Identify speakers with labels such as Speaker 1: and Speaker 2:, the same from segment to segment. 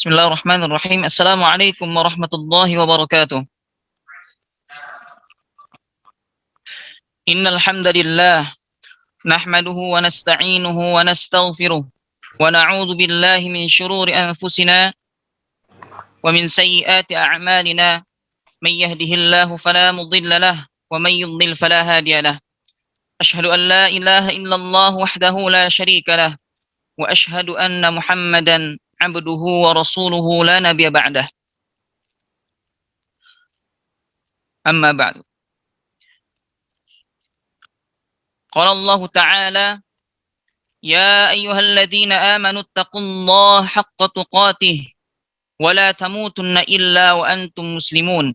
Speaker 1: Bismillahirrahmanirrahim. Assalamualaikum warahmatullahi wabarakatuh. Innal hamdalillah nahmaduhu wa nasta'inuhu wa nastaghfiruh wa na'udzu billahi min shururi anfusina wa min sayyiati a'malina. May yahdihillahu fala mudilla lahu wa may yudlil fala hadiya lahu. Ashhadu an la ilaha illallah wahdahu la syarika lahu wa ashhadu anna Muhammadan abduhu wa rasuluhu la nabiyya ba'dah. Amma ba'du. Qala Allah Ta'ala, ya ayyuhalladzina amanu taqullaha haqqa tuqatih wa la tamutunna illa wa antum muslimun.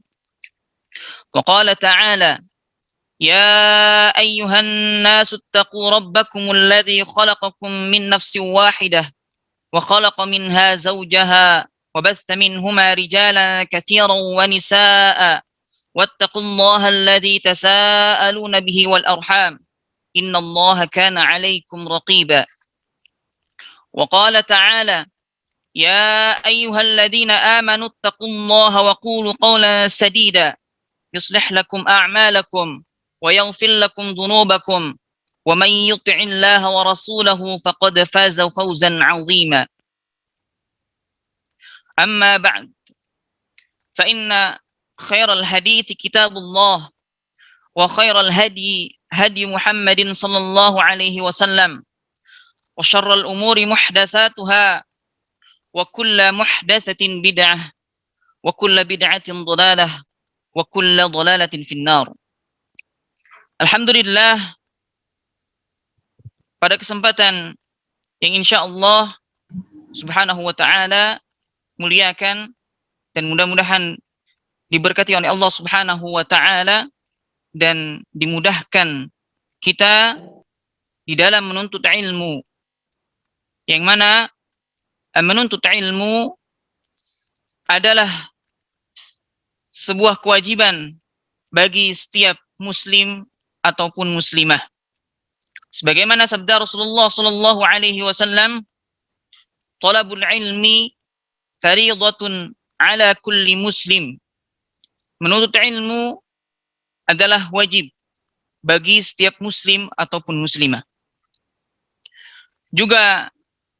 Speaker 1: Wa qala ta'ala, ya ayyuhan nasu taqu rabbakumul ladzi khalaqakum min nafsin wahidah wa khalaqa minha zawjaha wa batha minhuma rijalan katsiran wa nisaa'a wattaqullaha alladzi tasaaluna bihi wal arham innallaha kana 'alaikum raqiba. Wa qala ta'ala, ya ayyuhalladzina amanu taqullaha wa qulu qawlan sadida yuslih lakum a'malakum wa yaghfir lakum dhunubakum wa man yuti'illaha wa rasulahu faqad faza fawzan 'azima. Amma ba'd, fa inna khairal hadithi kitabullah wa khairal hadi hadi Muhammadin sallallahu alaihi wasallam wa syarral umuri muhdatsatuha wa kullu muhdatsatin bid'ah wa kullu bid'atin dhalalah wa kullu dhalalatin finnar. Alhamdulillah, pada kesempatan yang insyaallah subhanahu wa ta'ala muliakan dan mudah-mudahan diberkati oleh Allah subhanahu wa ta'ala dan dimudahkan kita di dalam menuntut ilmu, yang mana menuntut ilmu adalah sebuah kewajiban bagi setiap muslim ataupun muslimah. Sebagaimana sabda Rasulullah sallallahu alaihi wasallam, talabul ilmi fariidatun ala kulli muslim. Menuntut ilmu adalah wajib bagi setiap muslim ataupun muslimah. Juga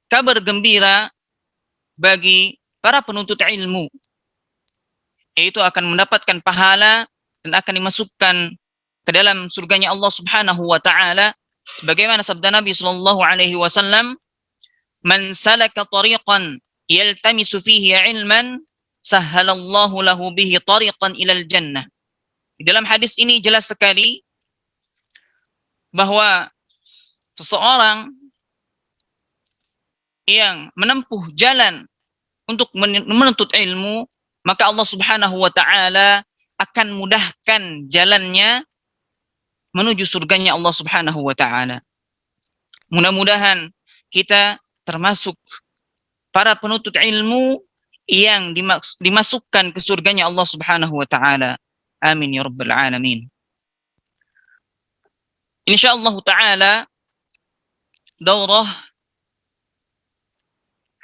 Speaker 1: kabar gembira bagi para penuntut ilmu, yaitu akan mendapatkan pahala dan akan dimasukkan ke dalam surganya Allah subhanahu wa ta'ala. Sebagaimana sabda Nabi sallallahu alaihi wasallam, man salaka tariqan yaltamisu fihi ilman sahhalallahu lahu bihi tariqan ilal jannah. Di dalam hadis ini jelas sekali bahwa seseorang yang menempuh jalan untuk menuntut ilmu, maka Allah subhanahu wa ta'ala akan mudahkan jalannya menuju surganya Allah subhanahu wa ta'ala. Mudah-mudahan kita termasuk para penuntut ilmu yang dimasukkan ke surganya Allah subhanahu wa ta'ala. Amin ya rabbal alamin. Insyaallah ta'ala daurah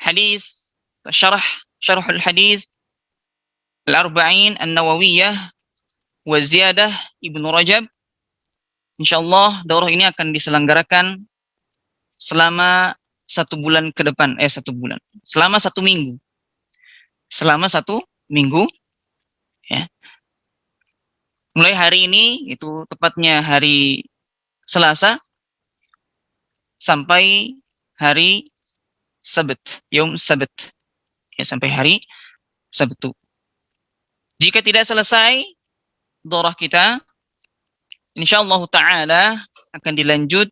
Speaker 1: hadis syarhul hadis al-arba'in an-nawawiyah wa ziyadah Ibnu Rajab. Insyaallah daurah ini akan diselenggarakan selama 1 bulan ke depan, selama 1 minggu. Selama 1 minggu, ya. Mulai hari ini, itu tepatnya hari Selasa, sampai hari Sabat, Yom Sabat, ya, sampai hari Sabtu. Jika tidak selesai daurah kita, insyaallah ta'ala akan dilanjut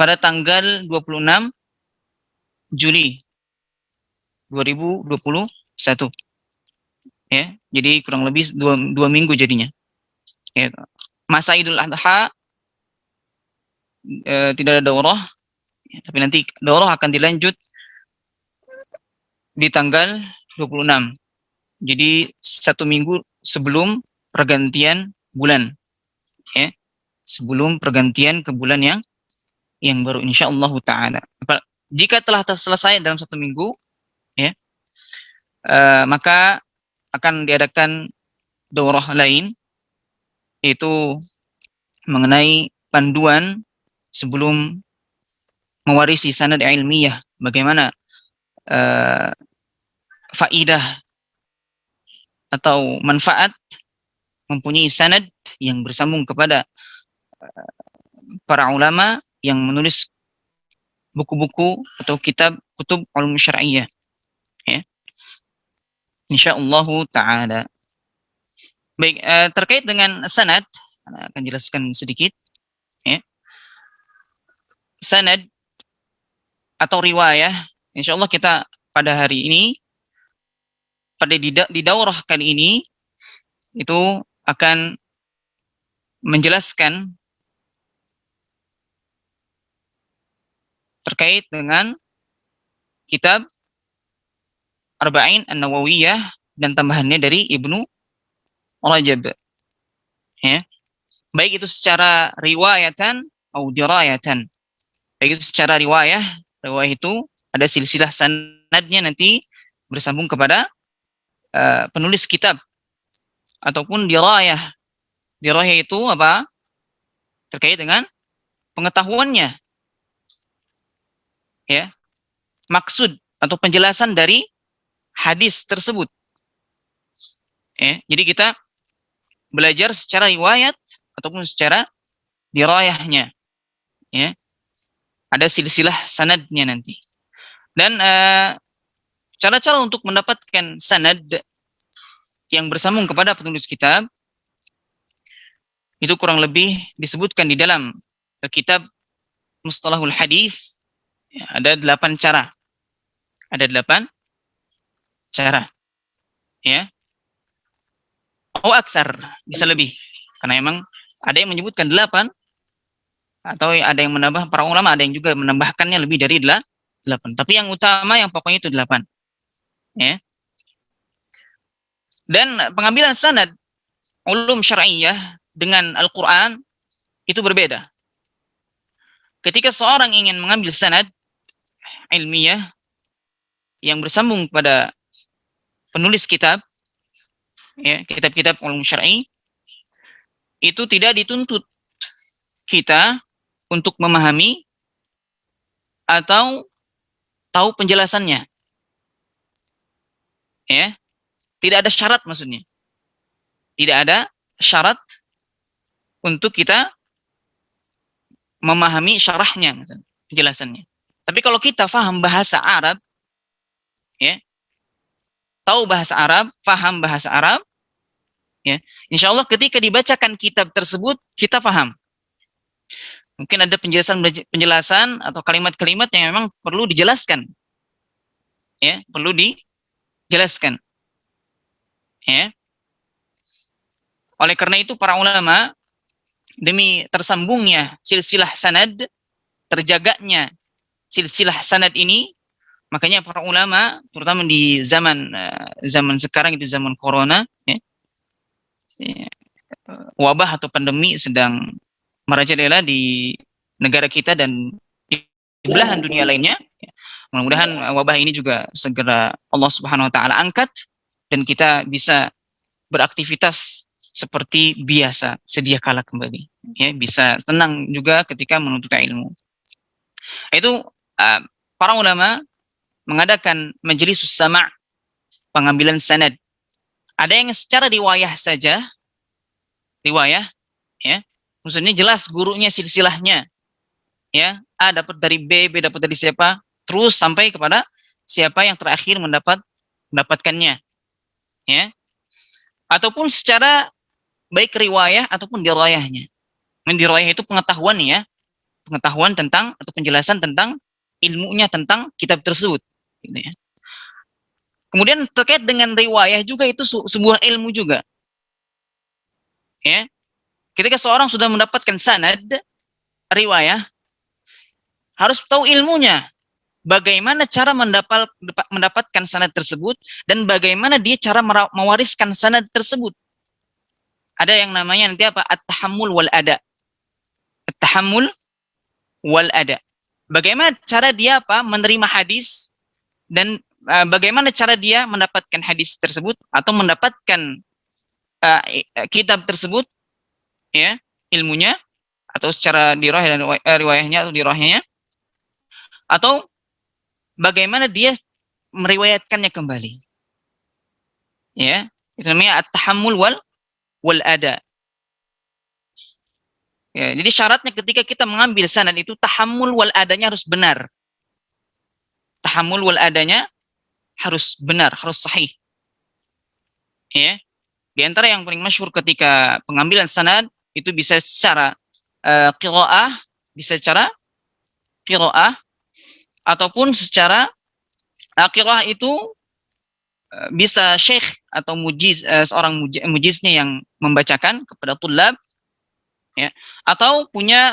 Speaker 1: pada tanggal 26 Juli 2021. Ya, jadi kurang lebih 2 minggu jadinya. Ya, masa Idul Adha tidak ada daurah, ya, tapi nanti daurah akan dilanjut di tanggal 26. Jadi 1 minggu sebelum pergantian bulan, ya, sebelum pergantian ke bulan yang baru insyaallah ta'ala. Jika telah selesai dalam 1 minggu, ya, maka akan diadakan daurah lain, yaitu mengenai panduan sebelum mewarisi sanad ilmiah, bagaimana uh, faidah atau manfaat mempunyai sanad yang bersambung kepada para ulama yang menulis buku-buku atau kutub ulum syar'iyyah, ya. Insyaallah taala. Baik, terkait dengan sanad, saya akan jelaskan sedikit, ya. Sanad atau riwayah, insyaallah kita pada hari ini, pada di daurah kali ini, itu akan menjelaskan terkait dengan kitab Arba'in An-Nawawiyah dan tambahannya dari Ibnu Rajab, ya. Baik itu secara riwayatan atau dirayatan. Baik itu secara riwayah itu ada silsilah sanadnya nanti bersambung kepada penulis kitab, ataupun dirayah. Dirayah itu apa? Terkait dengan pengetahuannya, ya. Maksud atau penjelasan dari hadis tersebut. Ya, jadi kita belajar secara riwayat ataupun secara dirayahnya, ya. Ada silsilah sanadnya nanti. Dan cara-cara untuk mendapatkan sanad yang bersambung kepada penulis kitab itu kurang lebih disebutkan di dalam kitab Mustalahul Hadis. Ya, ada 8 cara. Ada 8 cara, ya. Oh, aksar, bisa lebih. Karena emang ada yang menyebutkan 8, atau ada yang menambah, para ulama ada yang juga menambahkannya lebih dari 8. Tapi yang utama yang pokoknya itu 8. Ya. Dan pengambilan sanad ulum syar'iyyah dengan Al-Qur'an itu berbeda. Ketika seorang ingin mengambil sanad ilmiah yang bersambung pada penulis kitab, ya, kitab-kitab ulum syar'i, itu tidak dituntut kita untuk memahami atau tahu penjelasannya, ya. Tidak ada syarat, maksudnya tidak ada syarat untuk kita memahami syarahnya, penjelasannya. Tapi kalau kita faham bahasa Arab, ya, tahu bahasa Arab, faham bahasa Arab, ya, insya Allah ketika dibacakan kitab tersebut kita faham. Mungkin ada penjelasan atau kalimat-kalimat yang memang perlu dijelaskan, ya, perlu dijelaskan, ya. Oleh karena itu para ulama, demi tersambungnya silsilah sanad, terjaganya silsilah sanad ini, makanya para ulama terutama di zaman sekarang, itu zaman corona, ya, wabah atau pandemi sedang merajalela di negara kita dan di belahan dunia lainnya, ya. Mudah-mudahan wabah ini juga segera Allah Subhanahu wa taala angkat dan kita bisa beraktivitas seperti biasa sedia kala kembali, ya, bisa tenang juga ketika menuntut ilmu. Itu para ulama mengadakan majelis sama', pengambilan sanad. Ada yang secara riwayah saja, riwayah, ya, maksudnya jelas gurunya, silsilahnya, ya, A dapat dari B, B dapat dari siapa, terus sampai kepada siapa yang terakhir mendapatkannya, ya. Ataupun secara baik riwayah ataupun dirayahnya. Dirayah itu pengetahuan, ya, pengetahuan tentang atau penjelasan tentang ilmunya tentang kitab tersebut, gitu, ya. Kemudian terkait dengan riwayah juga itu sebuah ilmu juga, ya. Ketika seorang sudah mendapatkan sanad riwayah, harus tahu ilmunya, bagaimana cara mendapatkan sanad tersebut dan bagaimana dia cara mewariskan sanad tersebut. Ada yang namanya nanti apa? At-tahammul wal ada. At-tahammul wal ada. Bagaimana cara dia apa? Menerima hadis dan bagaimana cara dia mendapatkan hadis tersebut atau mendapatkan kitab tersebut, ya, ilmunya atau secara dirah dan riwayahnya atau dirahnya, atau bagaimana dia meriwayatkannya kembali, ya, itu namanya at-tahammul wal ada. Ya, jadi syaratnya ketika kita mengambil sanad itu tahammul wal adanya harus benar. Tahammul wal adanya harus benar, harus sahih. Ya. Di antara yang paling masyhur ketika pengambilan sanad itu bisa secara qiraah, bisa secara qiraah ataupun secara qiraah itu bisa syekh atau mujiz, seorang mujiznya yang membacakan kepada tulab, ya, atau punya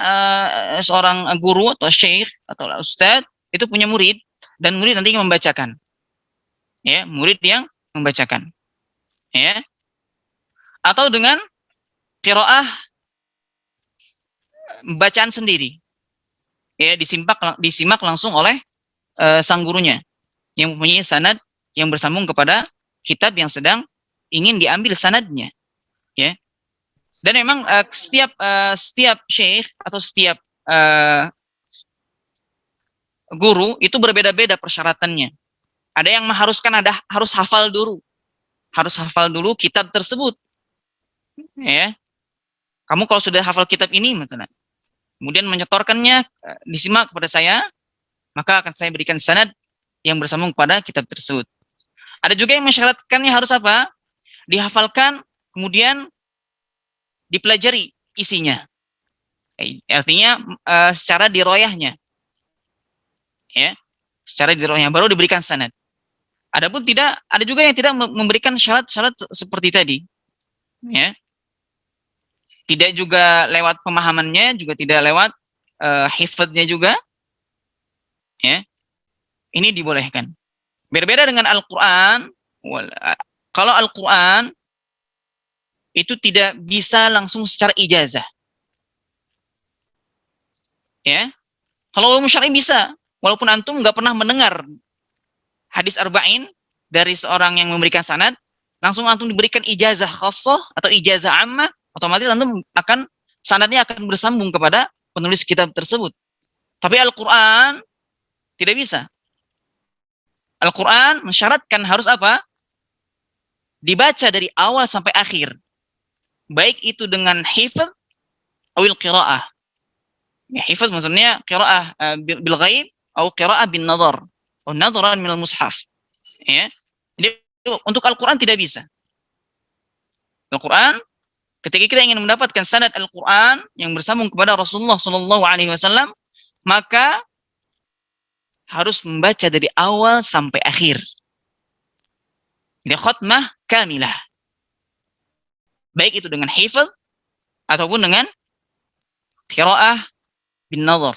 Speaker 1: seorang guru atau syekh atau ustadz itu punya murid dan murid nanti membacakan, ya, murid yang membacakan, ya, atau dengan qiraah bacaan sendiri, ya, disimak langsung oleh sang gurunya yang mempunyai sanad yang bersambung kepada kitab yang sedang ingin diambil sanadnya, ya. Dan memang setiap syekh atau setiap guru itu berbeda-beda persyaratannya. Ada yang mengharuskan harus hafal dulu kitab tersebut, ya. Kamu kalau sudah hafal kitab ini, misalnya, kemudian menyetorkannya, disimak kepada saya, maka akan saya berikan sanad yang bersambung kepada kitab tersebut. Ada juga yang mensyaratkannya harus apa? Dihafalkan, kemudian dipelajari isinya. Artinya secara diroyahnya, ya, secara diroyahnya baru diberikan sanad. Adapun tidak, ada juga yang tidak memberikan syarat-syarat seperti tadi, ya. Tidak juga lewat pemahamannya, juga tidak lewat hifadznya juga, ya. Ini dibolehkan. Berbeda dengan Al-Quran. Kalau Al-Quran itu tidak bisa langsung secara ijazah, ya. Kalau ulum syar'i bisa, walaupun antum nggak pernah mendengar hadis arba'in dari seorang yang memberikan sanad, langsung antum diberikan ijazah khassah atau ijazah ammah, otomatis antum sanadnya akan bersambung kepada penulis kitab tersebut. Tapi Al-Quran tidak bisa. Al-Quran mensyaratkan harus apa? Dibaca dari awal sampai akhir. Baik itu dengan hifz atau qiraah. Ya, hifz maksudnya qiraah bil ghaib atau qiraah bin nazar. Atau nazaran minal mushaf. Ya. Jadi untuk Al-Quran tidak bisa. Al-Quran, ketika kita ingin mendapatkan sanad Al-Quran yang bersambung kepada Rasulullah SAW, maka harus membaca dari awal sampai akhir. Jadi khatmah kamilah. Baik itu dengan hifz ataupun dengan qiraah bin nazar,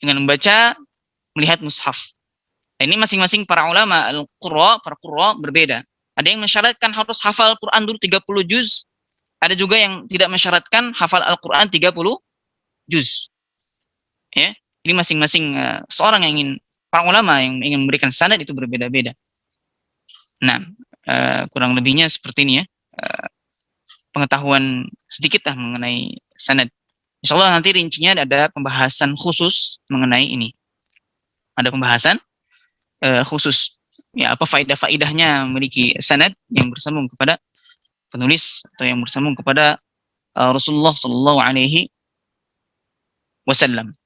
Speaker 1: dengan membaca melihat mushaf. Nah, ini masing-masing para ulama para qurra berbeda. Ada yang mensyaratkan harus hafal Quran dulu 30 juz. Ada juga yang tidak mensyaratkan hafal Al-Quran 30 juz. Ya. Ini masing-masing seorang yang ingin, para ulama yang ingin memberikan sanad itu berbeda-beda. Nah, kurang lebihnya seperti ini, ya. Pengetahuan sedikit lah mengenai sanad. Insyaallah nanti rincinya ada pembahasan khusus mengenai ini. Ada pembahasan khusus, ya, apa faidah-faidahnya memiliki sanad yang bersambung kepada penulis atau yang bersambung kepada Rasulullah Sallallahu Alaihi Wasallam.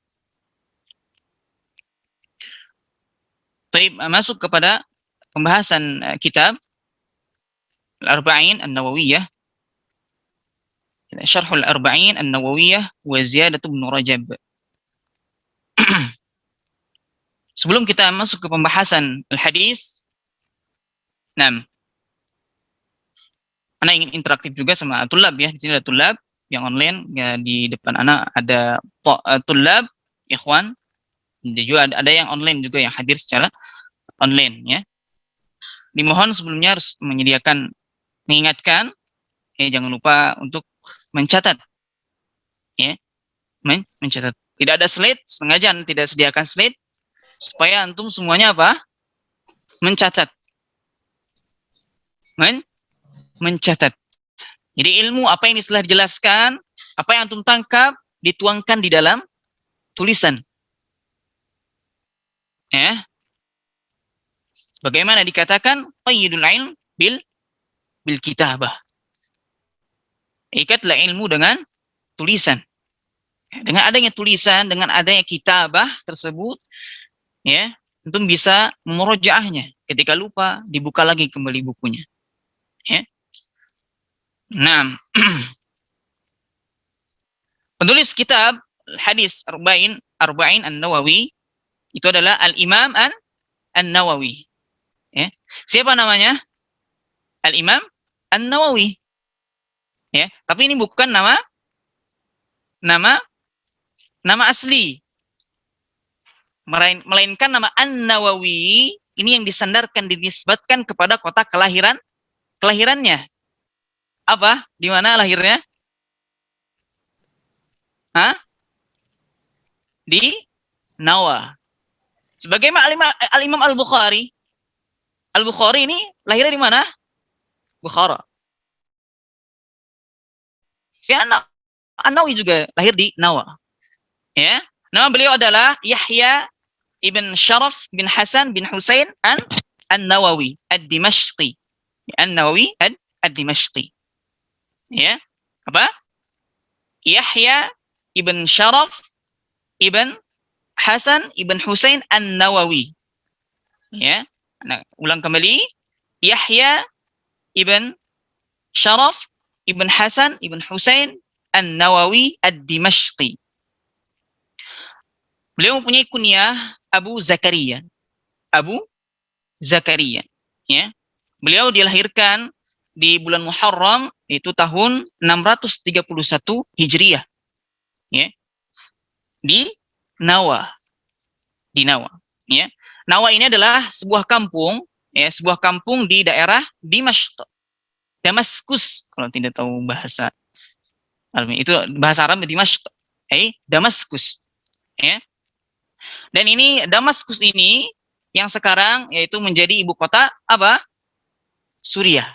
Speaker 1: Baik, masuk kepada pembahasan kitab Al-Arba'in An-Nawawiyah, Syarhul Arba'in An-Nawawiyah wa Ziyadatu Ibnu Rajab. Sebelum kita masuk ke pembahasan al-hadis, nah, Ana ingin interaktif juga sama tulab, ya. Di sini ada tulab yang online, ya, di depan Ana ada tulab ikhwan. Dan juga ada yang online juga yang hadir secara online, ya. Dimohon sebelumnya harus mengingatkan, ya, jangan lupa untuk mencatat, ya, mencatat. Tidak ada slide, sengaja tidak sediakan slide supaya antum semuanya apa? mencatat. Mencatat. Jadi ilmu apa yang telah dijelaskan, apa yang antum tangkap, dituangkan di dalam tulisan. Ya. Bagaimana dikatakan qayyidul ilm bil kitabah. Ikatlah ilmu dengan tulisan. Dengan adanya tulisan, dengan adanya kitabah tersebut, ya, antum bisa memurojaahnya. Ketika lupa, dibuka lagi kembali bukunya. Ya. Nah, penulis kitab hadis Arba'in An-Nawawi itu adalah Al-Imam An-Nawawi. Ya. Siapa namanya? Al-Imam An-Nawawi. Ya, tapi ini bukan nama asli. Melainkan nama An-Nawawi ini yang disandarkan, dinisbatkan kepada kota kelahirannya. Apa? Di mana lahirnya? Hah? Di Nawa. Sebagaimana Al-Imam Al-Bukhari. Al-Bukhari ini lahirnya di mana? Bukhara. Si An-Nawawi juga lahir di Nawa. Ya. Nama beliau adalah Yahya ibn Sharaf bin Hasan bin Husain An-Nawawi Ad-Dimashqi. An-Nawawi Ad-Dimashqi. Ya. Apa? Yahya ibn Sharaf ibn Hasan ibn Husain An-Nawawi. Ya. Nah, ulang kembali. Yahya ibn Sharaf ibn Hasan ibn Husain An-Nawawi Ad-Dimashqi. Beliau mempunyai kunyah Abu Zakaria. Abu Zakaria. Ya. Beliau dilahirkan di bulan Muharram, itu tahun 631 Hijriah. Ya. Di Nawa. Di Nawa. Ya. Nawa ini adalah sebuah kampung, ya, sebuah kampung di daerah Dimashq. Damaskus, kalau tidak tahu bahasa Arab, itu bahasa Arab Dimashq. Damaskus. Ya. Dan ini Damaskus ini yang sekarang yaitu menjadi ibu kota apa? Suriah.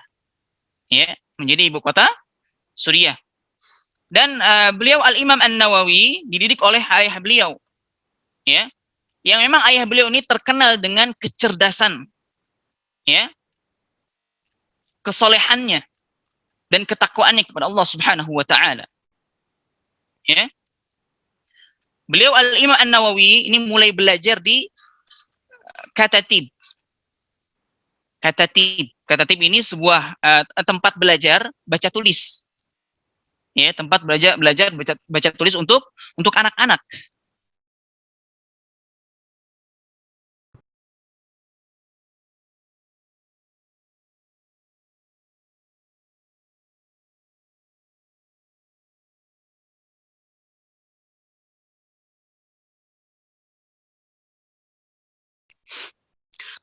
Speaker 1: Ya, menjadi ibu kota Suriah. Dan beliau Al-Imam An-Nawawi dididik oleh ayah beliau. Ya. Yang memang ayah beliau ini terkenal dengan kecerdasan, ya, kesolehannya dan ketakwaannya kepada Allah Subhanahu wa taala. Ya. Beliau Al-Imam An-Nawawi ini mulai belajar di Katatib. Katatib ini sebuah tempat belajar baca tulis. Ya, tempat belajar baca tulis untuk anak-anak.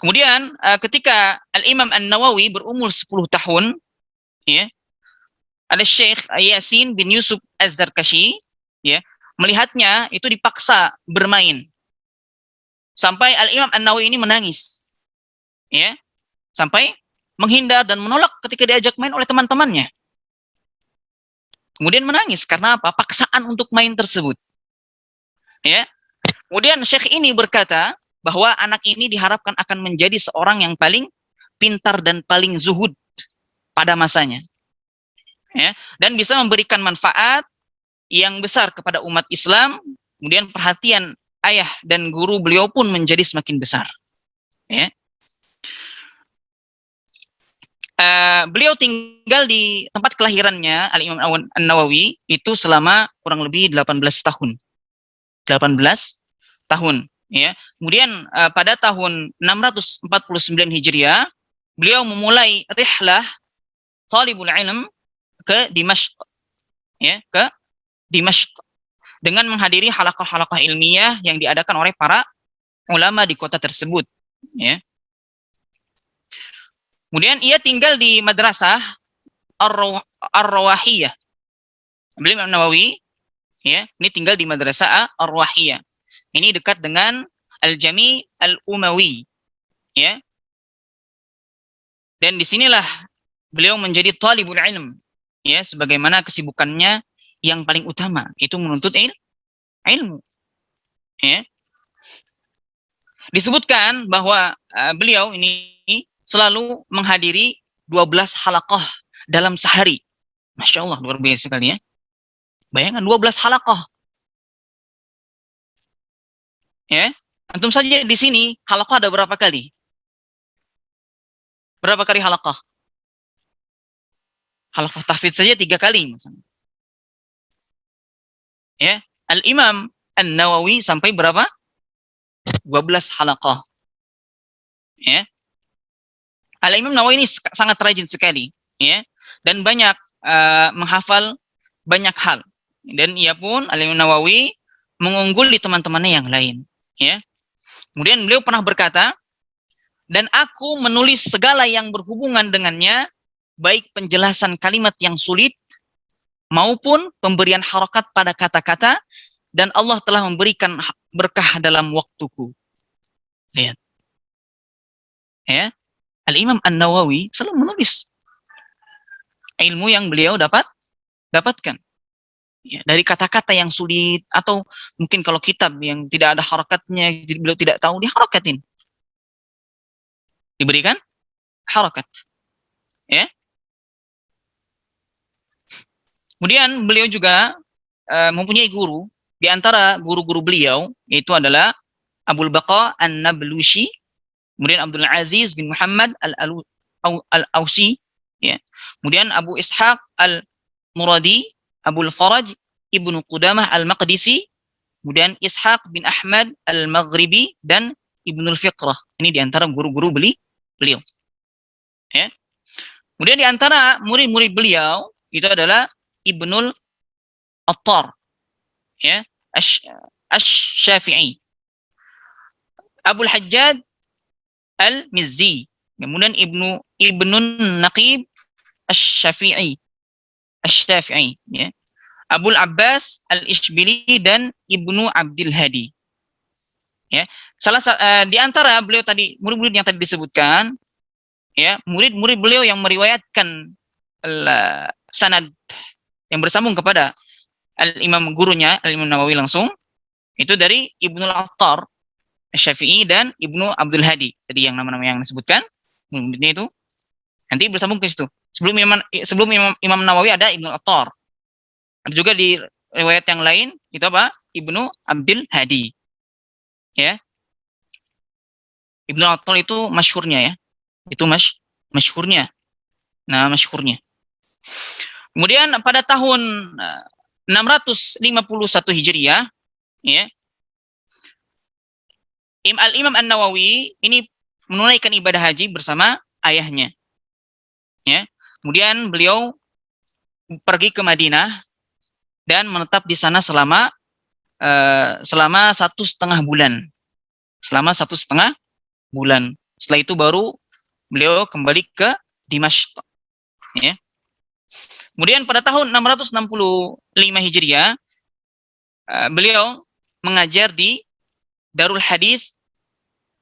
Speaker 1: Kemudian ketika Al-Imam An-Nawawi berumur 10 tahun, ya, ada Syekh Yasin bin Yusuf Az-Zarkashi, ya, melihatnya itu dipaksa bermain. Sampai Al-Imam An-Nawawi ini menangis. Ya. Sampai menghindar dan menolak ketika diajak main oleh teman-temannya. Kemudian menangis karena apa? Paksaan untuk main tersebut. Ya. Kemudian Syekh ini berkata bahwa anak ini diharapkan akan menjadi seorang yang paling pintar dan paling zuhud pada masanya. Ya, dan bisa memberikan manfaat yang besar kepada umat Islam. Kemudian perhatian ayah dan guru beliau pun menjadi semakin besar. Ya. Beliau tinggal di tempat kelahirannya Al-Imam An-Nawawi itu selama kurang lebih 18 tahun. 18 tahun. Ya. Kemudian pada tahun 649 Hijriah, beliau memulai rihlah talibul ilm ke Dimashq. Ya, ke Dimashq. Dengan menghadiri halaqah-halaqah ilmiah yang diadakan oleh para ulama di kota tersebut. Ya. Kemudian ia tinggal di madrasah Ar-Rawahiyah. Beliau Imam Nawawi, ya, ini tinggal di madrasah Ar-Rawahiyah. Ini dekat dengan Al-Jami Al-Umawi, ya. Dan disinilah beliau menjadi talibul ilm, ya, sebagaimana kesibukannya yang paling utama itu menuntut ilmu, ya. Disebutkan bahwa beliau ini selalu menghadiri 12 halaqah dalam sehari. Masya Allah, luar biasa sekali ya. Bayangkan 12 halaqah. Ya. Antum saja di sini, halaqah ada berapa kali? Berapa kali halaqah? Halaqah tahfidz saja 3 kali. Misalnya. Ya. Al-Imam An-Nawawi sampai berapa? 12 halaqah. Ya. Al-Imam Nawawi ini sangat rajin sekali. Ya. Dan banyak menghafal banyak hal. Dan ia pun Al-Imam Nawawi mengunggul di teman-temannya yang lain, ya. Kemudian beliau pernah berkata, dan aku menulis segala yang berhubungan dengannya, baik penjelasan kalimat yang sulit maupun pemberian harokat pada kata-kata, dan Allah telah memberikan berkah dalam waktuku. Lihat. Ya. Al-Imam An-Nawawi selalu menulis ilmu yang beliau dapatkan. Ya, dari kata-kata yang sulit, atau mungkin kalau kitab yang tidak ada harakatnya, beliau tidak tahu, diharakatin. Diberikan harakat. Ya. Kemudian beliau juga mempunyai guru. Di antara guru-guru beliau, yaitu adalah Abul Baqa An-Nablusi, kemudian Abdul Aziz bin Muhammad Al-Ausi, ya. Kemudian Abu Ishaq Al-Muradi, Abul Faraj Ibnu Qudamah Al-Maqdisi, kemudian Ishaq bin Ahmad Al-Maghribi, dan Ibnul Fiqrah. Ini di antara guru-guru beliau. Ya. Kemudian di antara murid-murid beliau itu adalah Ibnul Attar, ya, Asy-Syafi'i, Abul Hajjaj Al-Mizzi, kemudian Ibnun Naqib Asy-Syafi'i, ya. Abul Abbas Al-Ishbili, dan Ibnu Abdul Hadi. Ya. Di antara beliau tadi, murid-murid yang tadi disebutkan, ya, murid-murid beliau yang meriwayatkan sanad yang bersambung kepada al-imam gurunya, Al-Imam Nawawi langsung, itu dari Ibnu Al-Attar Asy-Syafi'i dan Ibnu Abdul Hadi. Tadi yang nama-nama yang disebutkan, murid-muridnya itu nanti bersambung ke situ. Sebelum Imam Nawawi ada Ibnu Al-Attar. Ada juga di riwayat yang lain itu apa? Ibnu Abdul Hadi. Ya. Ibnu Al-Attar itu masyhurnya, ya. Itu masyhurnya. Nah, masyhurnya. Kemudian pada tahun 651 Hijriah, ya, Al-Imam An-Nawawi ini menunaikan ibadah haji bersama ayahnya. Ya. Kemudian beliau pergi ke Madinah dan menetap di sana selama 1,5 bulan. Selama 1,5 bulan. Setelah itu baru beliau kembali ke Dimashq. Ya. Kemudian pada tahun 665 Hijriah, beliau mengajar di Darul Hadis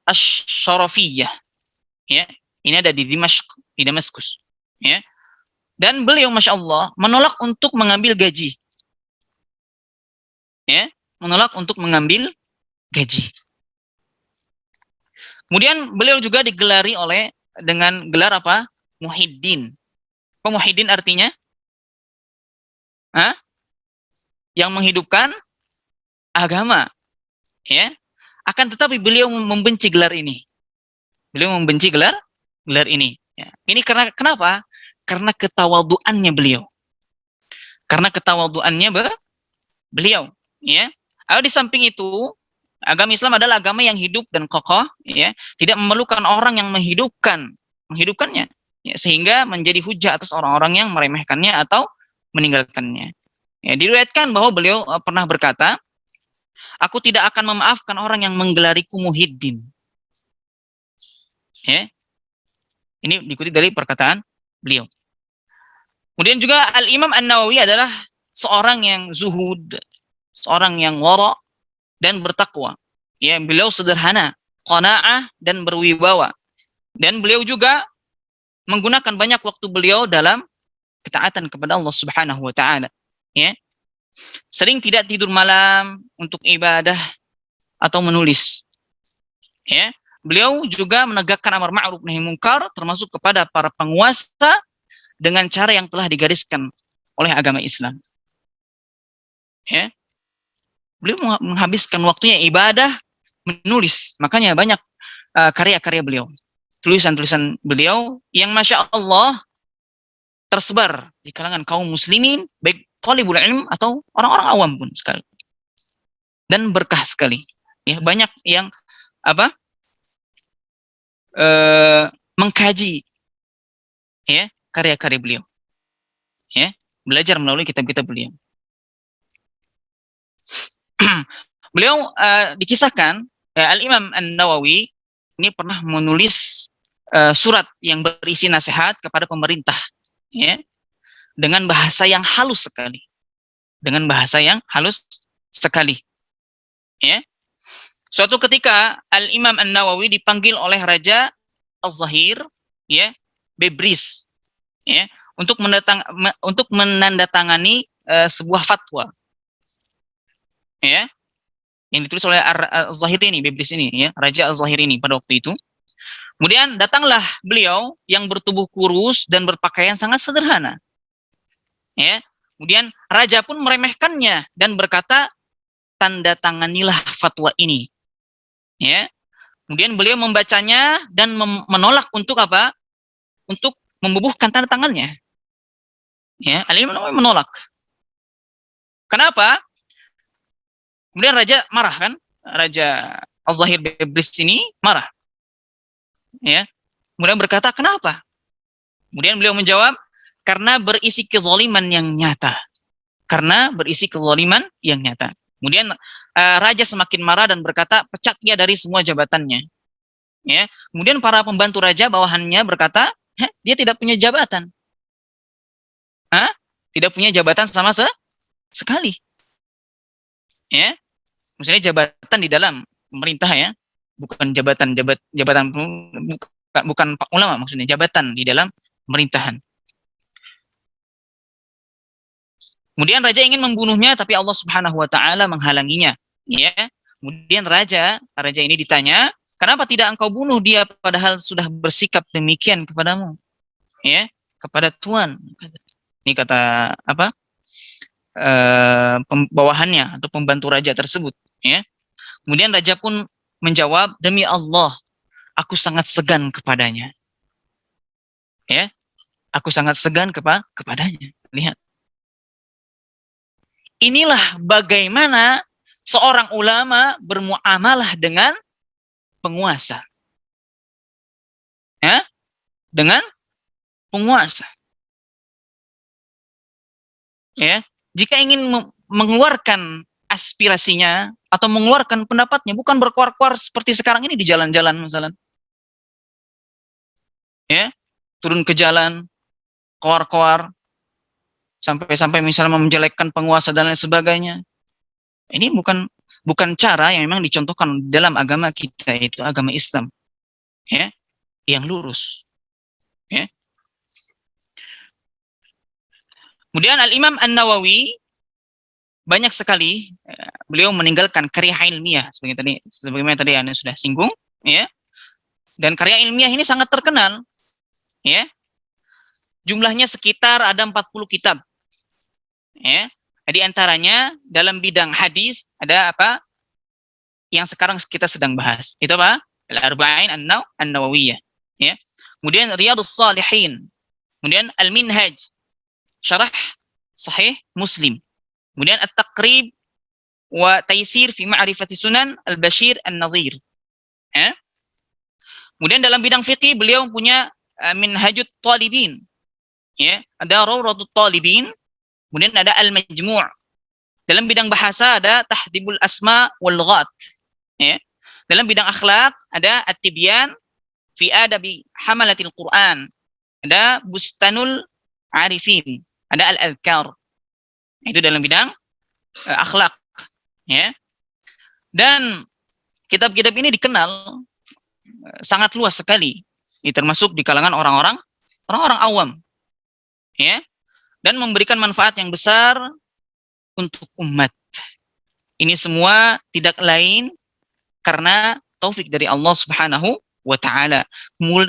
Speaker 1: Asy-Syarafiyah. Ya. Ini ada di Dimashq, di Damaskus. Ya. Dan beliau, Masya Allah, menolak untuk mengambil gaji. Ya. Menolak untuk mengambil gaji. Kemudian beliau juga digelari dengan gelar apa? Muhyiddin. Apa Muhyiddin artinya? Hah? Yang menghidupkan agama. Ya. Akan tetapi beliau membenci gelar ini. Beliau membenci gelar ini. Ya. Ini karena kenapa? Karena ketawaduannya beliau. Karena ketawaduannya beliau. Ya. Di samping itu, agama Islam adalah agama yang hidup dan kokoh, ya, tidak memerlukan orang yang menghidupkannya, ya, sehingga menjadi hujah atas orang-orang yang meremehkannya atau meninggalkannya. Ya, diriwayatkan bahwa beliau pernah berkata, aku tidak akan memaafkan orang yang menggelariku Muhyiddin. Ya. Ini diikuti dari perkataan beliau. Kemudian juga Al-Imam An-Nawawi adalah seorang yang zuhud, seorang yang wara dan bertakwa. Ya, beliau sederhana, qanaah dan berwibawa. Dan beliau juga menggunakan banyak waktu beliau dalam ketaatan kepada Allah Subhanahu wa taala. Ya. Sering tidak tidur malam untuk ibadah atau menulis. Ya. Beliau juga menegakkan amar ma'ruf nahi munkar termasuk kepada para penguasa dengan cara yang telah digariskan oleh agama Islam. Ya. Beliau menghabiskan waktunya ibadah, menulis. Makanya banyak karya-karya beliau, tulisan-tulisan beliau yang Masya Allah tersebar di kalangan kaum muslimin, baik thalibul ilm atau orang-orang awam pun sekali. Dan berkah sekali. Ya, banyak yang mengkaji ya karya-karya beliau. Ya, belajar melalui kitab-kitab beliau. Beliau dikisahkan Al-Imam An-Nawawi ini pernah menulis surat yang berisi nasihat kepada pemerintah, ya, dengan bahasa yang halus sekali, ya. Suatu ketika Al-Imam An-Nawawi dipanggil oleh Raja Al-Zahir, ya, Bebris, ya, untuk menandatangani sebuah fatwa, ya, yang ditulis oleh Al-Zahir ini, Bebris ini, ya, Raja Al-Zahir ini pada waktu itu. Kemudian datanglah beliau yang bertubuh kurus dan berpakaian sangat sederhana. Ya. Kemudian raja pun meremehkannya dan berkata, tanda tanganilah fatwa ini. Ya. Kemudian beliau membacanya dan menolak untuk apa? Untuk membubuhkan tanda tangannya. Ya, Al-Imam Nawawi menolak. Kenapa? Kemudian raja marah kan? Raja Al-Zahir Bebris ini marah. Ya. Kemudian berkata, kenapa? Kemudian beliau menjawab, karena berisi kezaliman yang nyata. Kemudian raja semakin marah dan berkata, pecat dia dari semua jabatannya. Ya. Kemudian para pembantu raja bawahannya berkata, dia tidak punya jabatan. Tidak punya jabatan sama sekali. Ya. Maksudnya jabatan di dalam pemerintah, ya. Bukan jabatan bukan ulama, maksudnya jabatan di dalam pemerintahan. Kemudian raja ingin membunuhnya, tapi Allah Subhanahu wa taala menghalanginya, ya. Kemudian raja ini ditanya, kenapa tidak engkau bunuh dia padahal sudah bersikap demikian kepadamu, ya, kepada Tuhan. Ini kata bawahannya atau pembantu raja tersebut, ya. Kemudian raja pun menjawab, demi Allah, aku sangat segan kepadanya, ya. Aku sangat segan kepadanya. Lihat. Inilah bagaimana seorang ulama bermuamalah dengan penguasa. Ya? Dengan penguasa. Ya. Jika ingin mengeluarkan aspirasinya atau mengeluarkan pendapatnya, bukan berkuar-kuar seperti sekarang ini di jalan-jalan misalnya. Ya. Turun ke jalan, koar-koar, sampai misalnya menjelekkan penguasa dan lain sebagainya. Ini bukan cara yang memang dicontohkan dalam agama kita, itu agama Islam, ya, yang lurus, ya. Kemudian Al-Imam An-Nawawi banyak sekali beliau meninggalkan karya ilmiah sebagaimana tadi Anda sudah singgung, ya. Dan karya ilmiah ini sangat terkenal, ya. Jumlahnya sekitar ada 40 kitab. Ya. Di antaranya dalam bidang hadis ada apa? Yang sekarang kita sedang bahas. Itu apa? Al-Arba'in An-Nawawiyah, ya. Kemudian Riyadhus Shalihin. Kemudian Al-Minhaj, Syarah Sahih Muslim. Kemudian At-Taqrib wa Taysir fi Ma'rifati Sunan Al-Bashir An-Nadhir. Ya. Kemudian dalam bidang fikih beliau punya Minhajut Talibin. Ya, ada Rawdatut Talibin. Kemudian ada Al-Majmu'. Dalam bidang bahasa ada Tahdhibul Asma wal Lughat. Ya. Dalam bidang akhlak ada At-Tibyan fi Adabi Hamalatil Quran. Ada Bustanul Arifin. Ada Al-Adhkar. Itu dalam bidang akhlak. Ya. Dan kitab-kitab ini dikenal sangat luas sekali. Ini termasuk di kalangan orang-orang orang-orang awam, ya, dan memberikan manfaat yang besar untuk umat. Ini semua tidak lain karena taufik dari Allah Subhanahu wa taala.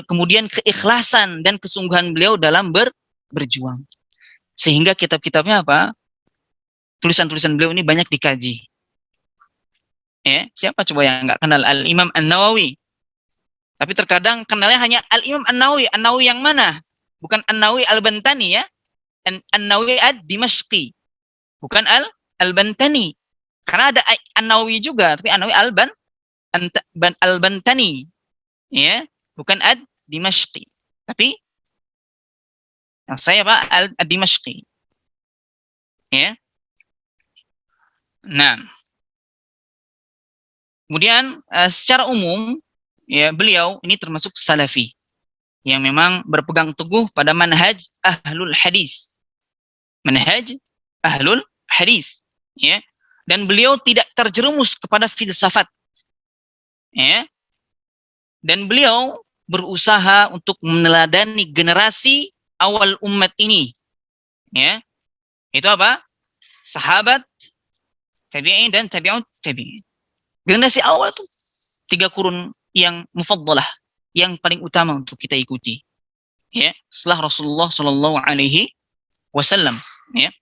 Speaker 1: Kemudian keikhlasan dan kesungguhan beliau dalam berjuang. Sehingga kitab-kitabnya apa? Tulisan-tulisan beliau ini banyak dikaji. Ya, siapa coba yang nggak kenal Al-Imam An-Nawawi? Tapi terkadang kenalnya hanya Al-Imam An-Nawawi. An-Nawawi yang mana? Bukan An-Nawawi Al-Bantani ya. An-Nawawi Ad-Dimashqi. Bukan Al-Bantani. Karena ada An-Nawawi juga, tapi An-Nawawi Al-Bantani. Ya, bukan Ad-Dimashqi. Tapi yang saya Pak Ad-Dimashqi. Ya. Nah, kemudian secara umum ya beliau ini termasuk salafi yang memang berpegang teguh pada manhaj ahlul hadis. Manhaj ahlul hadis, ya. Dan beliau tidak terjerumus kepada filsafat. Ya. Dan beliau berusaha untuk meneladani generasi awal umat ini. Ya. Itu apa? Sahabat, tabi'in dan tabi'ut tabi'in. Generasi awal itu 3 kurun yang mufaddalah, yang paling utama untuk kita ikuti. Ya, setelah Rasulullah Shallallahu alaihi wasallam, ya.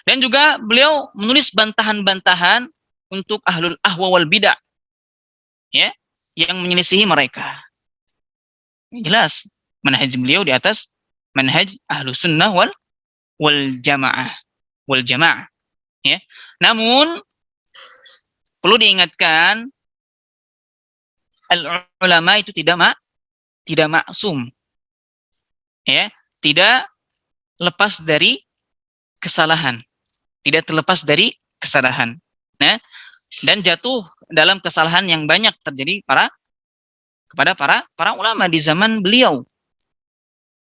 Speaker 1: Dan juga beliau menulis bantahan-bantahan untuk ahlul ahwa wal bidah, ya, yang menyelisihi mereka. Jelas manhaj beliau di atas manhaj ahlus sunnah wal jamaah, ya. Namun perlu diingatkan, al-ulama itu tidak maksum, ya, tidak lepas dari kesalahan, tidak terlepas dari kesalahan. Nah, dan jatuh dalam kesalahan yang banyak terjadi kepada para ulama di zaman beliau,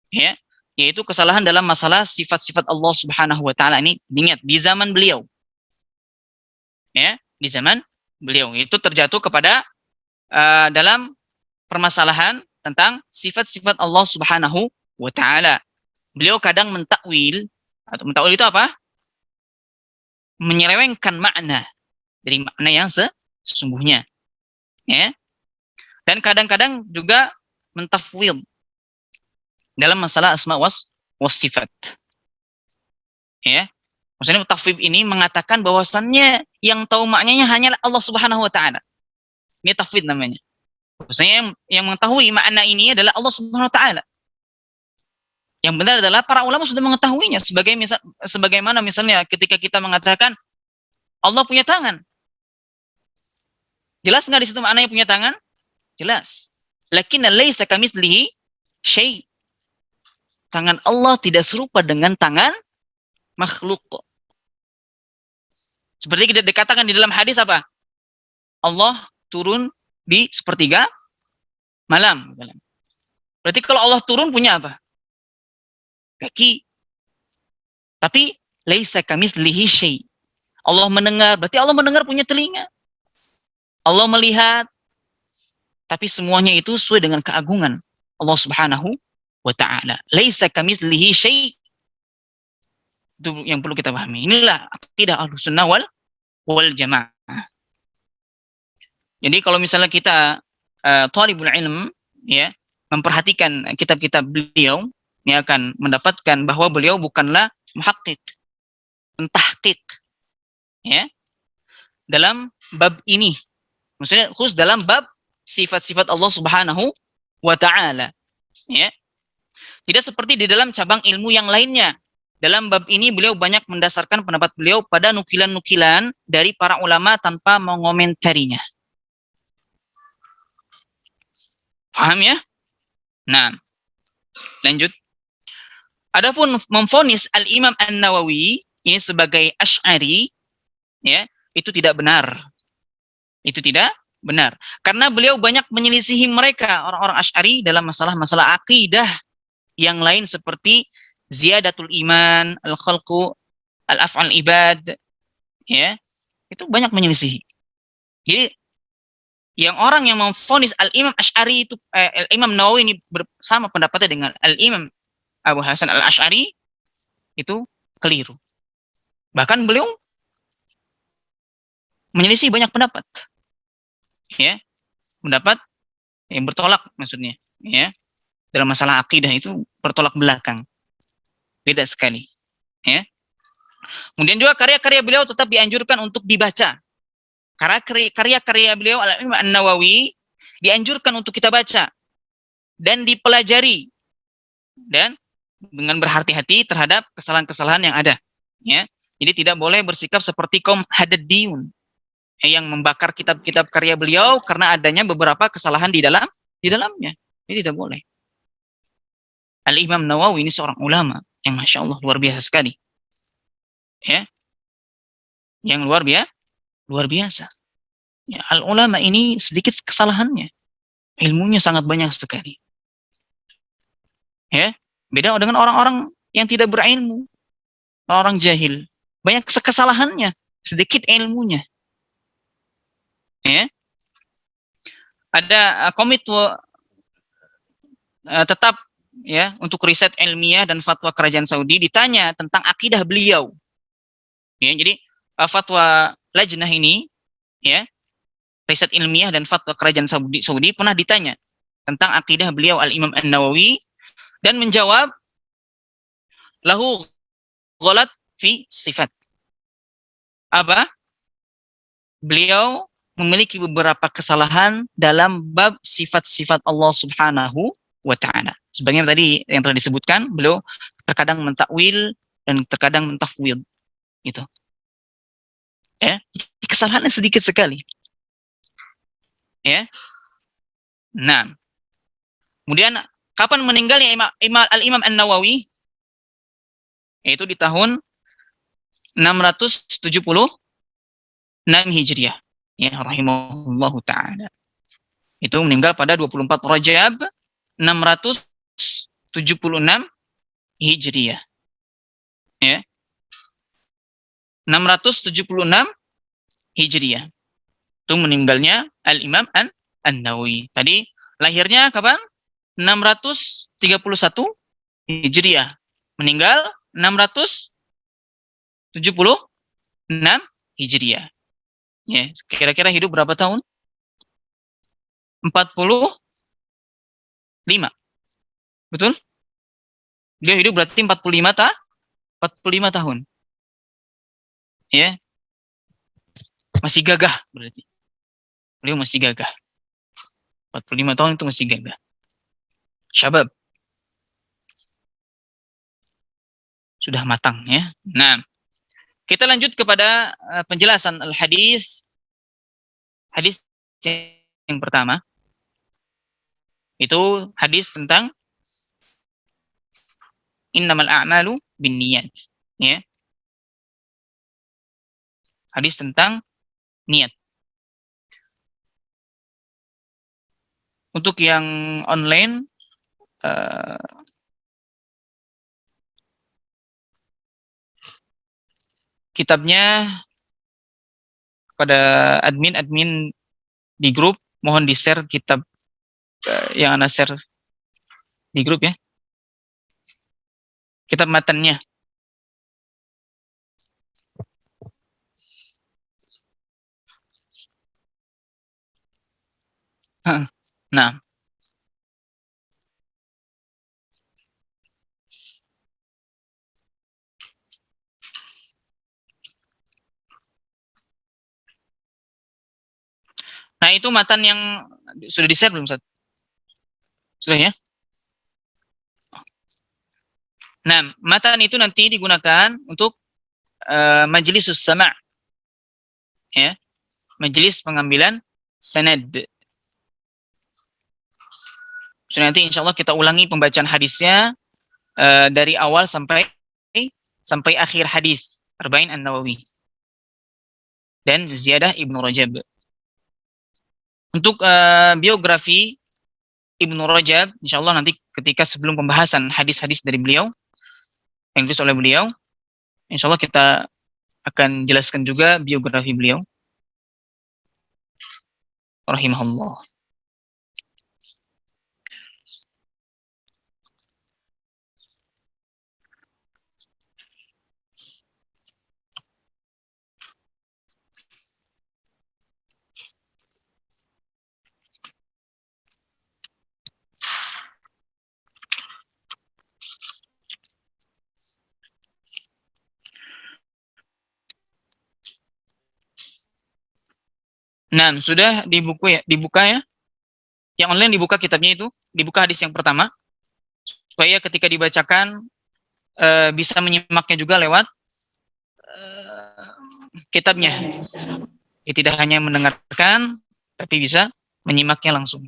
Speaker 1: ya, yaitu kesalahan dalam masalah sifat-sifat Allah Subhanahu wa taala. Ini ingat di zaman beliau, ya, di zaman beliau itu terjatuh kepada dalam permasalahan tentang sifat-sifat Allah Subhanahu wa taala. Beliau kadang mentakwil, atau mentakwil itu apa? Menyelewengkan makna dari makna yang sesungguhnya, ya. Dan kadang-kadang juga mentafwid dalam masalah asma was sifat, ya. Maksudnya tafwid ini mengatakan bahwasannya yang tahu maknanya hanyalah Allah Subhanahu wa taala. Ini tafwid namanya. Maksudnya yang mengetahui makna ini adalah Allah Subhanahu wa taala. Yang benar adalah para ulama sudah mengetahuinya, sebagaimana misalnya ketika kita mengatakan Allah punya tangan. Jelas nggak di situ maknanya punya tangan? Jelas. Lakinna laisa kamitslihi syai'. Tangan Allah tidak serupa dengan tangan makhluk. Seperti kita dikatakan di dalam hadis apa? Allah turun di sepertiga malam. Berarti kalau Allah turun punya apa? Kaki. Tapi laisa kamitslihi syai'. Allah mendengar, berarti Allah mendengar punya telinga. Allah melihat, tapi semuanya itu sesuai dengan keagungan Allah Subhanahu wa taala. Laisa kamitslihi syai'. Itu yang perlu kita pahami. Inilah akidah Ahlussunnah wal Jamaah. Jadi kalau misalnya kita thalibul ilm, ya, memperhatikan kitab-kitab beliau, ini akan mendapatkan bahwa beliau bukanlah muhaqqiq, pentahqiq, ya, dalam bab ini. Maksudnya khusus dalam bab sifat-sifat Allah Subhanahu wa taala, ya. Tidak seperti di dalam cabang ilmu yang lainnya. Dalam bab ini beliau banyak mendasarkan pendapat beliau pada nukilan-nukilan dari para ulama tanpa mengomentarinya. Paham ya? Nah, lanjut. Adapun memvonis Al-Imam An-Nawawi ini sebagai Asy'ari, ya, itu tidak benar. Itu tidak benar. Karena beliau banyak menyelisihi mereka, orang-orang Asy'ari, dalam masalah-masalah akidah yang lain seperti ziyadatul iman, al-khalqu, al-af'al ibad, ya. Itu banyak menyelisihi. Jadi yang orang yang memvonis Al-Imam Asy'ari itu Al-Imam Nawawi ini sama pendapatnya dengan Al-Imam Abu Hasan Al-Asy'ari itu keliru. Bahkan beliau menyelisih banyak pendapat, ya, pendapat yang bertolak maksudnya, ya, dalam masalah akidah itu bertolak belakang, beda sekali, ya. Kemudian juga karya-karya beliau tetap dianjurkan untuk dibaca. Karena karya-karya beliau Al-Imam An-Nawawi dianjurkan untuk kita baca dan dipelajari dan dengan berhati-hati terhadap kesalahan-kesalahan yang ada, ya. Jadi tidak boleh bersikap seperti kaum Hadaddiyun yang membakar kitab-kitab karya beliau karena adanya beberapa kesalahan di dalamnya. Ini tidak boleh. Al-Imam Nawawi ini seorang ulama yang masya Allah luar biasa sekali, ya, yang luar biasa. Ya, al-ulama ini sedikit kesalahannya, ilmunya sangat banyak sekali. Ya, beda dengan orang-orang yang tidak berilmu, orang jahil, banyak kesalahannya, sedikit ilmunya. Ya, ada komit tetap, ya, untuk riset ilmiah dan fatwa kerajaan Saudi ditanya tentang akidah beliau. Ya, jadi fatwa lajnah ini, ya, riset ilmiah dan fatwa kerajaan Saudi pernah ditanya tentang akidah beliau Al-Imam An-Nawawi dan menjawab lahu ghalat fi sifat. Apa? Beliau memiliki beberapa kesalahan dalam bab sifat-sifat Allah Subhanahu wa taala. Sebagaimana tadi yang telah disebutkan, beliau terkadang mentakwil dan terkadang mentafwid. Gitu. Ya, kesalahannya sedikit sekali. Ya. Nah, kemudian kapan meninggalnya Al-Imam An-Nawawi? Yaitu di tahun 676 Hijriah. Ya, rahimahullahu taala. Itu meninggal pada 24 Rajab 676 Hijriah. Ya. 676 Hijriah. Itu meninggalnya Al-Imam An-Nawawi. Tadi lahirnya kapan? 631 Hijriah. Meninggal 676 Hijriah. Ya, kira-kira hidup berapa tahun? 45. Betul? Dia hidup berarti 45 tahun. Ya. Masih gagah berarti. Beliau masih gagah. 45 tahun itu masih gagah. Syabab. Sudah matang, ya. Nah, kita lanjut kepada penjelasan al-hadis. Hadis yang pertama itu hadis tentang innamal a'malu binniyat, ya. Hadis tentang niat. Untuk yang online kitabnya kepada admin di grup, mohon di-share kitab yang Anda share di grup, ya. Kitab matanya. Nah, itu matan yang sudah di-share belum, Ustaz? Sudah, ya? Nah, matan itu nanti digunakan untuk majelis sama', ya. Majelis pengambilan sanad. So, nanti insya Allah kita ulangi pembacaan hadisnya dari awal sampai akhir hadis Arba'in An-Nawawi dan ziyadah Ibnu Rajab. Untuk biografi Ibnu Rajab, insya Allah nanti ketika sebelum pembahasan hadis-hadis dari beliau yang ditulis oleh beliau, insya Allah kita akan jelaskan juga biografi beliau rahimahullah. Nah, sudah dibuka ya. Yang online dibuka kitabnya itu, dibuka hadis yang pertama supaya ketika dibacakan bisa menyimaknya juga lewat kitabnya. Ya, tidak hanya mendengarkan tapi bisa menyimaknya langsung.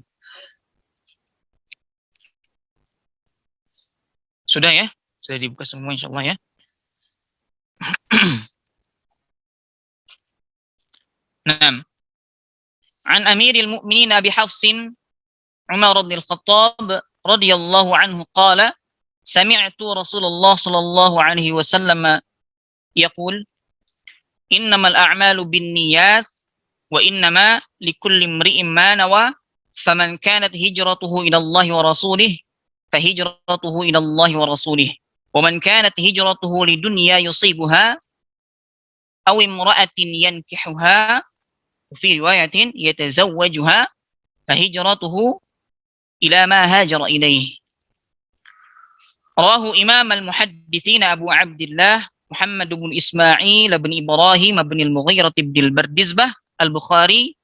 Speaker 1: Sudah ya? Sudah dibuka semua insyaallah ya. Nah, an Amiril Mukminin Abi Hafsin Umar bin Al-Khattab radhiyallahu anhu qala sami'tu Rasulullah sallallahu alaihi wasallam yaqul innamal a'malu binniyat wa innama likulli imri'in ma nawa faman kanat hijratuhu ila Allah wa rasulih fahijratuhu ila Allah wa rasulih wa man kanat hijratuhu lidunya yusibuha aw imra'atin yankihuha fi riwayatin yatazawwajuha fahijratuhu ila ma hajara ilaih. Rawahu Imam al-Muhadditsin Abu Abdullah Muhammad bin Ismail bin Ibrahim bin al-Mughirah bin al-Bardizbah al-Bukhari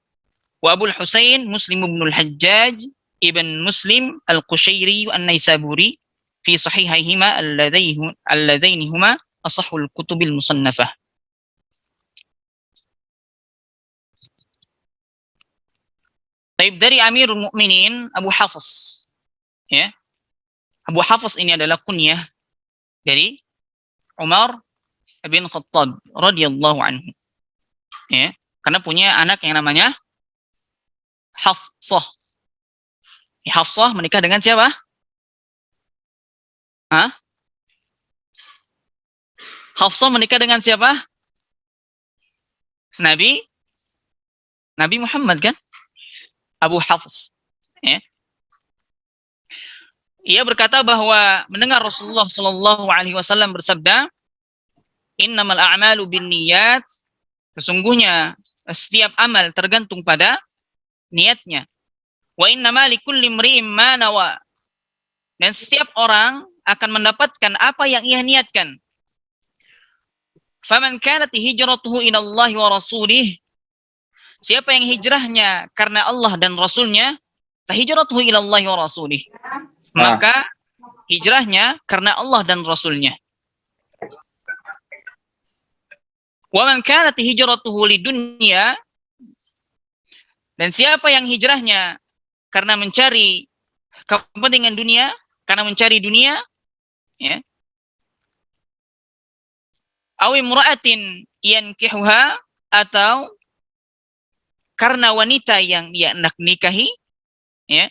Speaker 1: wa Abu al-Husain Muslim bin al-Hajjaj ibn Muslim al-Qushairi an-Naisaburi fi sahihayhima alladaini huma asahhul kutubil musannafah. Taib dari Amirul Mukminin Abu Hafs. Ya. Abu Hafs ini adalah kunyah dari Umar bin Khattab radhiyallahu anhu. Ya, karena punya anak yang namanya Hafsah. Hafsah menikah dengan siapa? Hah? Hafsah menikah dengan siapa? Nabi Muhammad kan? Abu Hafs. Ya. Ia berkata bahwa mendengar Rasulullah Shallallahu Alaihi Wasallam bersabda, Innamal a'malu binniyat. Sesungguhnya setiap amal tergantung pada niatnya. Wa innama likulli imri'in ma nawa. Dan setiap orang akan mendapatkan apa yang ia niatkan. Faman kanat hijratuhu ila Allah wa rasulih. Siapa yang hijrahnya karena Allah dan Rasulnya, fahijratuhu ila Allah wa rasulih. Maka hijrahnya karena Allah dan Rasulnya. Wa man kanat hijratuhu lidunya. Dan siapa yang hijrahnya karena mencari kepentingan dunia, karena mencari dunia, ya. Aw imra'atin yankihuha, atau karena wanita yang ia hendak nikahi, ya.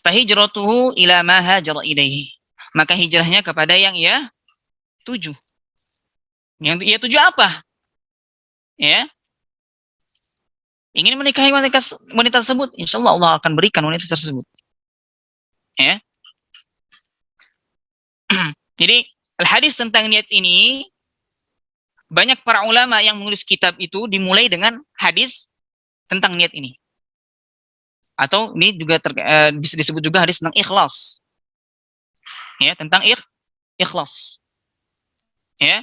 Speaker 1: Fahijratuhu ila ma hajara ilaihi. Maka hijrahnya kepada yang ia tuju. Yang ia tuju apa? Ya. Ingin menikahi wanita tersebut, insyaallah Allah akan berikan wanita tersebut. Ya. Jadi hadis tentang niat ini, banyak para ulama yang menulis kitab itu dimulai dengan hadis tentang niat ini. Atau ini juga bisa disebut juga hadis tentang ikhlas. Ya, tentang ikhlas. Ya.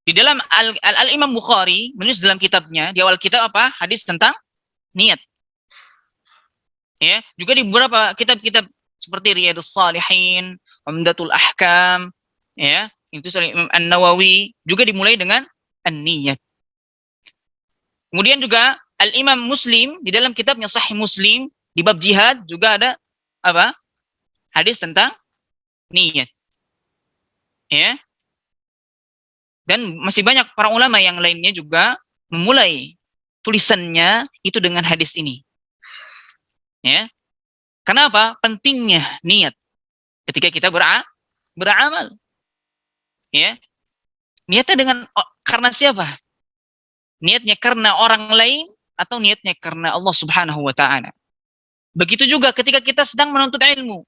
Speaker 1: Di dalam Al-Imam Bukhari menulis dalam kitabnya, di awal kitab apa? Hadis tentang niat. Ya, juga di beberapa kitab-kitab seperti Riyadhus Shalihin, Umdatul Ahkam, ya, itu Imam An-Nawawi juga dimulai dengan an-niyat. Kemudian juga Al-Imam Muslim di dalam kitabnya Sahih Muslim di bab jihad juga ada apa? Hadis tentang niat. Ya. Dan masih banyak para ulama yang lainnya juga memulai tulisannya itu dengan hadis ini. Ya. Kenapa? Pentingnya niat ketika kita beramal. Ya. Niatnya karena siapa? Niatnya karena orang lain atau niatnya karena Allah Subhanahu wa taala. Begitu juga ketika kita sedang menuntut ilmu.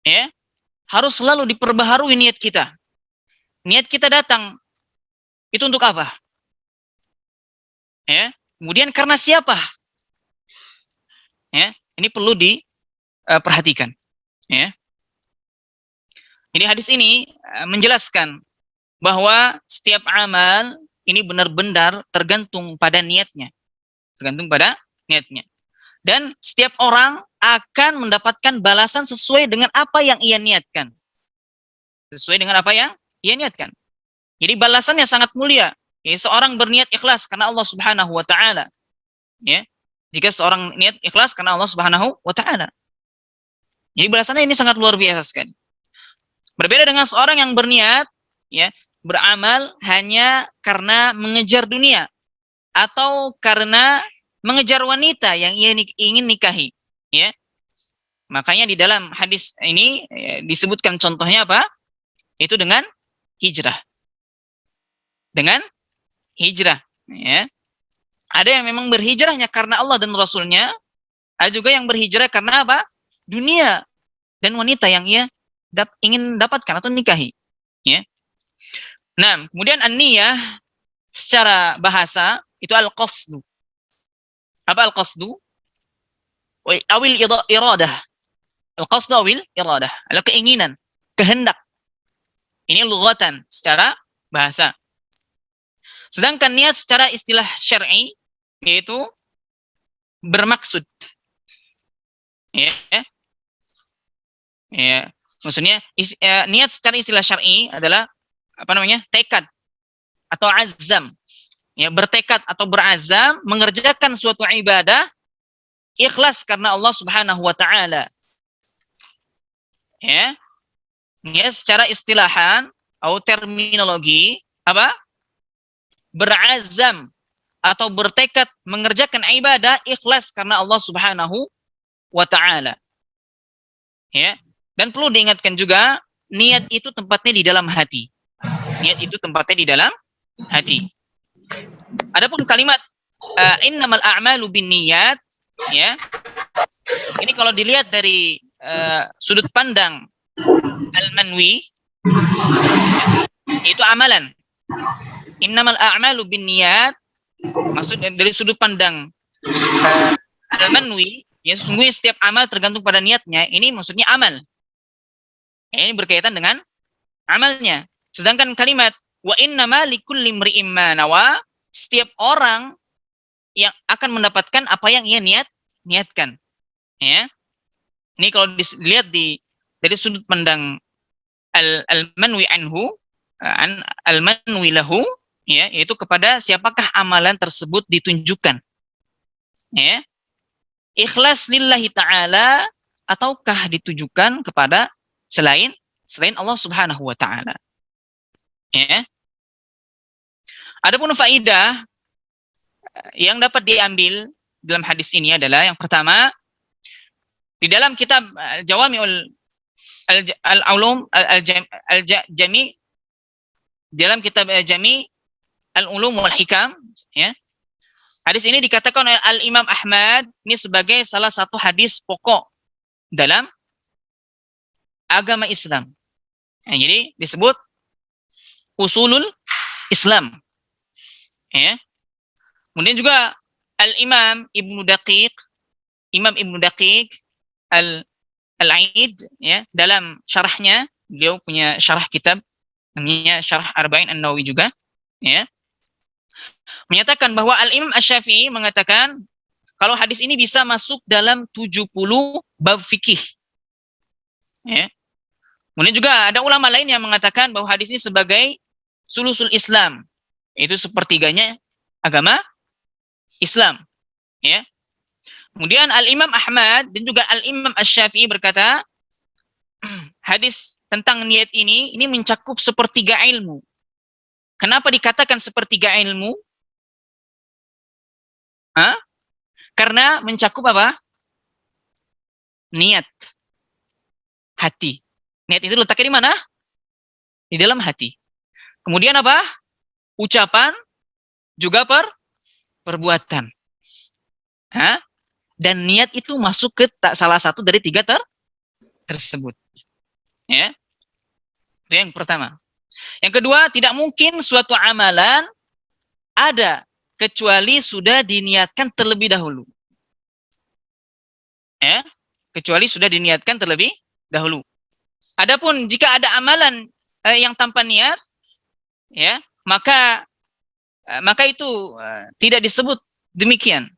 Speaker 1: Ya. Harus selalu diperbaharui niat kita. Niat kita datang itu untuk apa? Ya. Kemudian karena siapa? Ya, ini perlu diperhatikan. Ya. Jadi hadis ini menjelaskan bahwa setiap amal ini benar-benar tergantung pada niatnya. tergantung pada niatnya. Dan setiap orang akan mendapatkan balasan sesuai dengan apa yang ia niatkan. Sesuai dengan apa yang ia niatkan. Jadi balasannya sangat mulia. Ya, seorang berniat ikhlas karena Allah Subhanahu wa taala. Ya. Jika seorang niat ikhlas karena Allah Subhanahu wa taala. Jadi balasannya ini sangat luar biasa sekali. Berbeda dengan seorang yang berniat ya, beramal hanya karena mengejar dunia atau karena mengejar wanita yang ia ingin nikahi, ya. Makanya di dalam hadis ini ya, disebutkan contohnya apa? Itu dengan hijrah. Dengan hijrah, ya. Ada yang memang berhijrahnya karena Allah dan Rasulnya, ada juga yang berhijrah karena apa? Dunia dan wanita yang ia ingin dapatkan atau nikahi, ya. Nah, kemudian an-niyah secara bahasa itu al-qasdu. Apa al-qasdu? Awil iradah. Al-qasdu awil iradah. Adalah keinginan, kehendak. Ini lughatan secara bahasa. Sedangkan niat secara istilah syar'i yaitu bermaksud. Ya. Ya. Maksudnya niat secara istilah syar'i adalah apa namanya? Tekad atau azam. Ya, bertekad atau berazam mengerjakan suatu ibadah ikhlas karena Allah Subhanahu wa taala. Ya. Ya, secara istilahan atau terminologi apa? Berazam atau bertekad mengerjakan ibadah ikhlas karena Allah Subhanahu wa taala. Ya. Dan perlu diingatkan juga, niat itu tempatnya di dalam hati. Niat itu tempatnya di dalam hati. Adapun kalimat innamal a'malu binniyat, ya. Ini kalau dilihat dari sudut pandang Al-Manwi, itu amalan. Innamal a'malu binniyat, maksud dari sudut pandang Al-Manwi, ya sesungguhnya setiap amal tergantung pada niatnya. Ini maksudnya amal. Ya, ini berkaitan dengan amalnya. Sedangkan kalimat wa innama likulli imri'in ma nawa, setiap orang yang akan mendapatkan apa yang ia niatkan. Ya. Ini kalau dilihat dari sudut pandang al-manwi anhu, al-manwi lahu, ya, yaitu kepada siapakah amalan tersebut ditunjukkan. Ya. Ikhlas lillahi ta'ala ataukah ditujukan kepada selain Allah Subhanahu wa taala. Ya. Adapun faidah yang dapat diambil dalam hadis ini adalah yang pertama, di dalam kitab Jawami'ul al-Ulum al-Jami, dalam kitab Jami al-Ulum wal Hikam, ya. Hadis ini dikatakan oleh Al-Imam Ahmad ini sebagai salah satu hadis pokok dalam agama Islam. Nah, jadi disebut usulul Islam. Ya. Kemudian juga Al-Imam Ibnu Daqiq, Imam Ibnu Daqiq Al-Aid, ya, dalam syarahnya, beliau punya syarah kitab namanya Syarah Arba'in An-Nawawi juga, ya, menyatakan bahwa Al-Imam Asy-Syafi'i mengatakan kalau hadis ini bisa masuk dalam 70 bab fikih. Ya. Kemudian juga ada ulama lain yang mengatakan bahwa hadis ini sebagai sulusul Islam, itu sepertiganya agama Islam. Ya. Kemudian Al-Imam Ahmad dan juga Al-Imam Asy-Syafi'i berkata, hadis tentang niat ini mencakup sepertiga ilmu. Kenapa dikatakan sepertiga ilmu? Karena mencakup apa? Niat. Hati. Niat itu letaknya di mana? Di dalam hati. Kemudian apa? Ucapan, juga perbuatan. Dan niat itu masuk ke salah satu dari tiga tersebut. Ya. Itu yang pertama. Yang kedua, tidak mungkin suatu amalan ada kecuali sudah diniatkan terlebih dahulu. Ya. Kecuali sudah diniatkan terlebih dahulu. Adapun jika ada amalan yang tanpa niat, ya, maka itu tidak disebut demikian.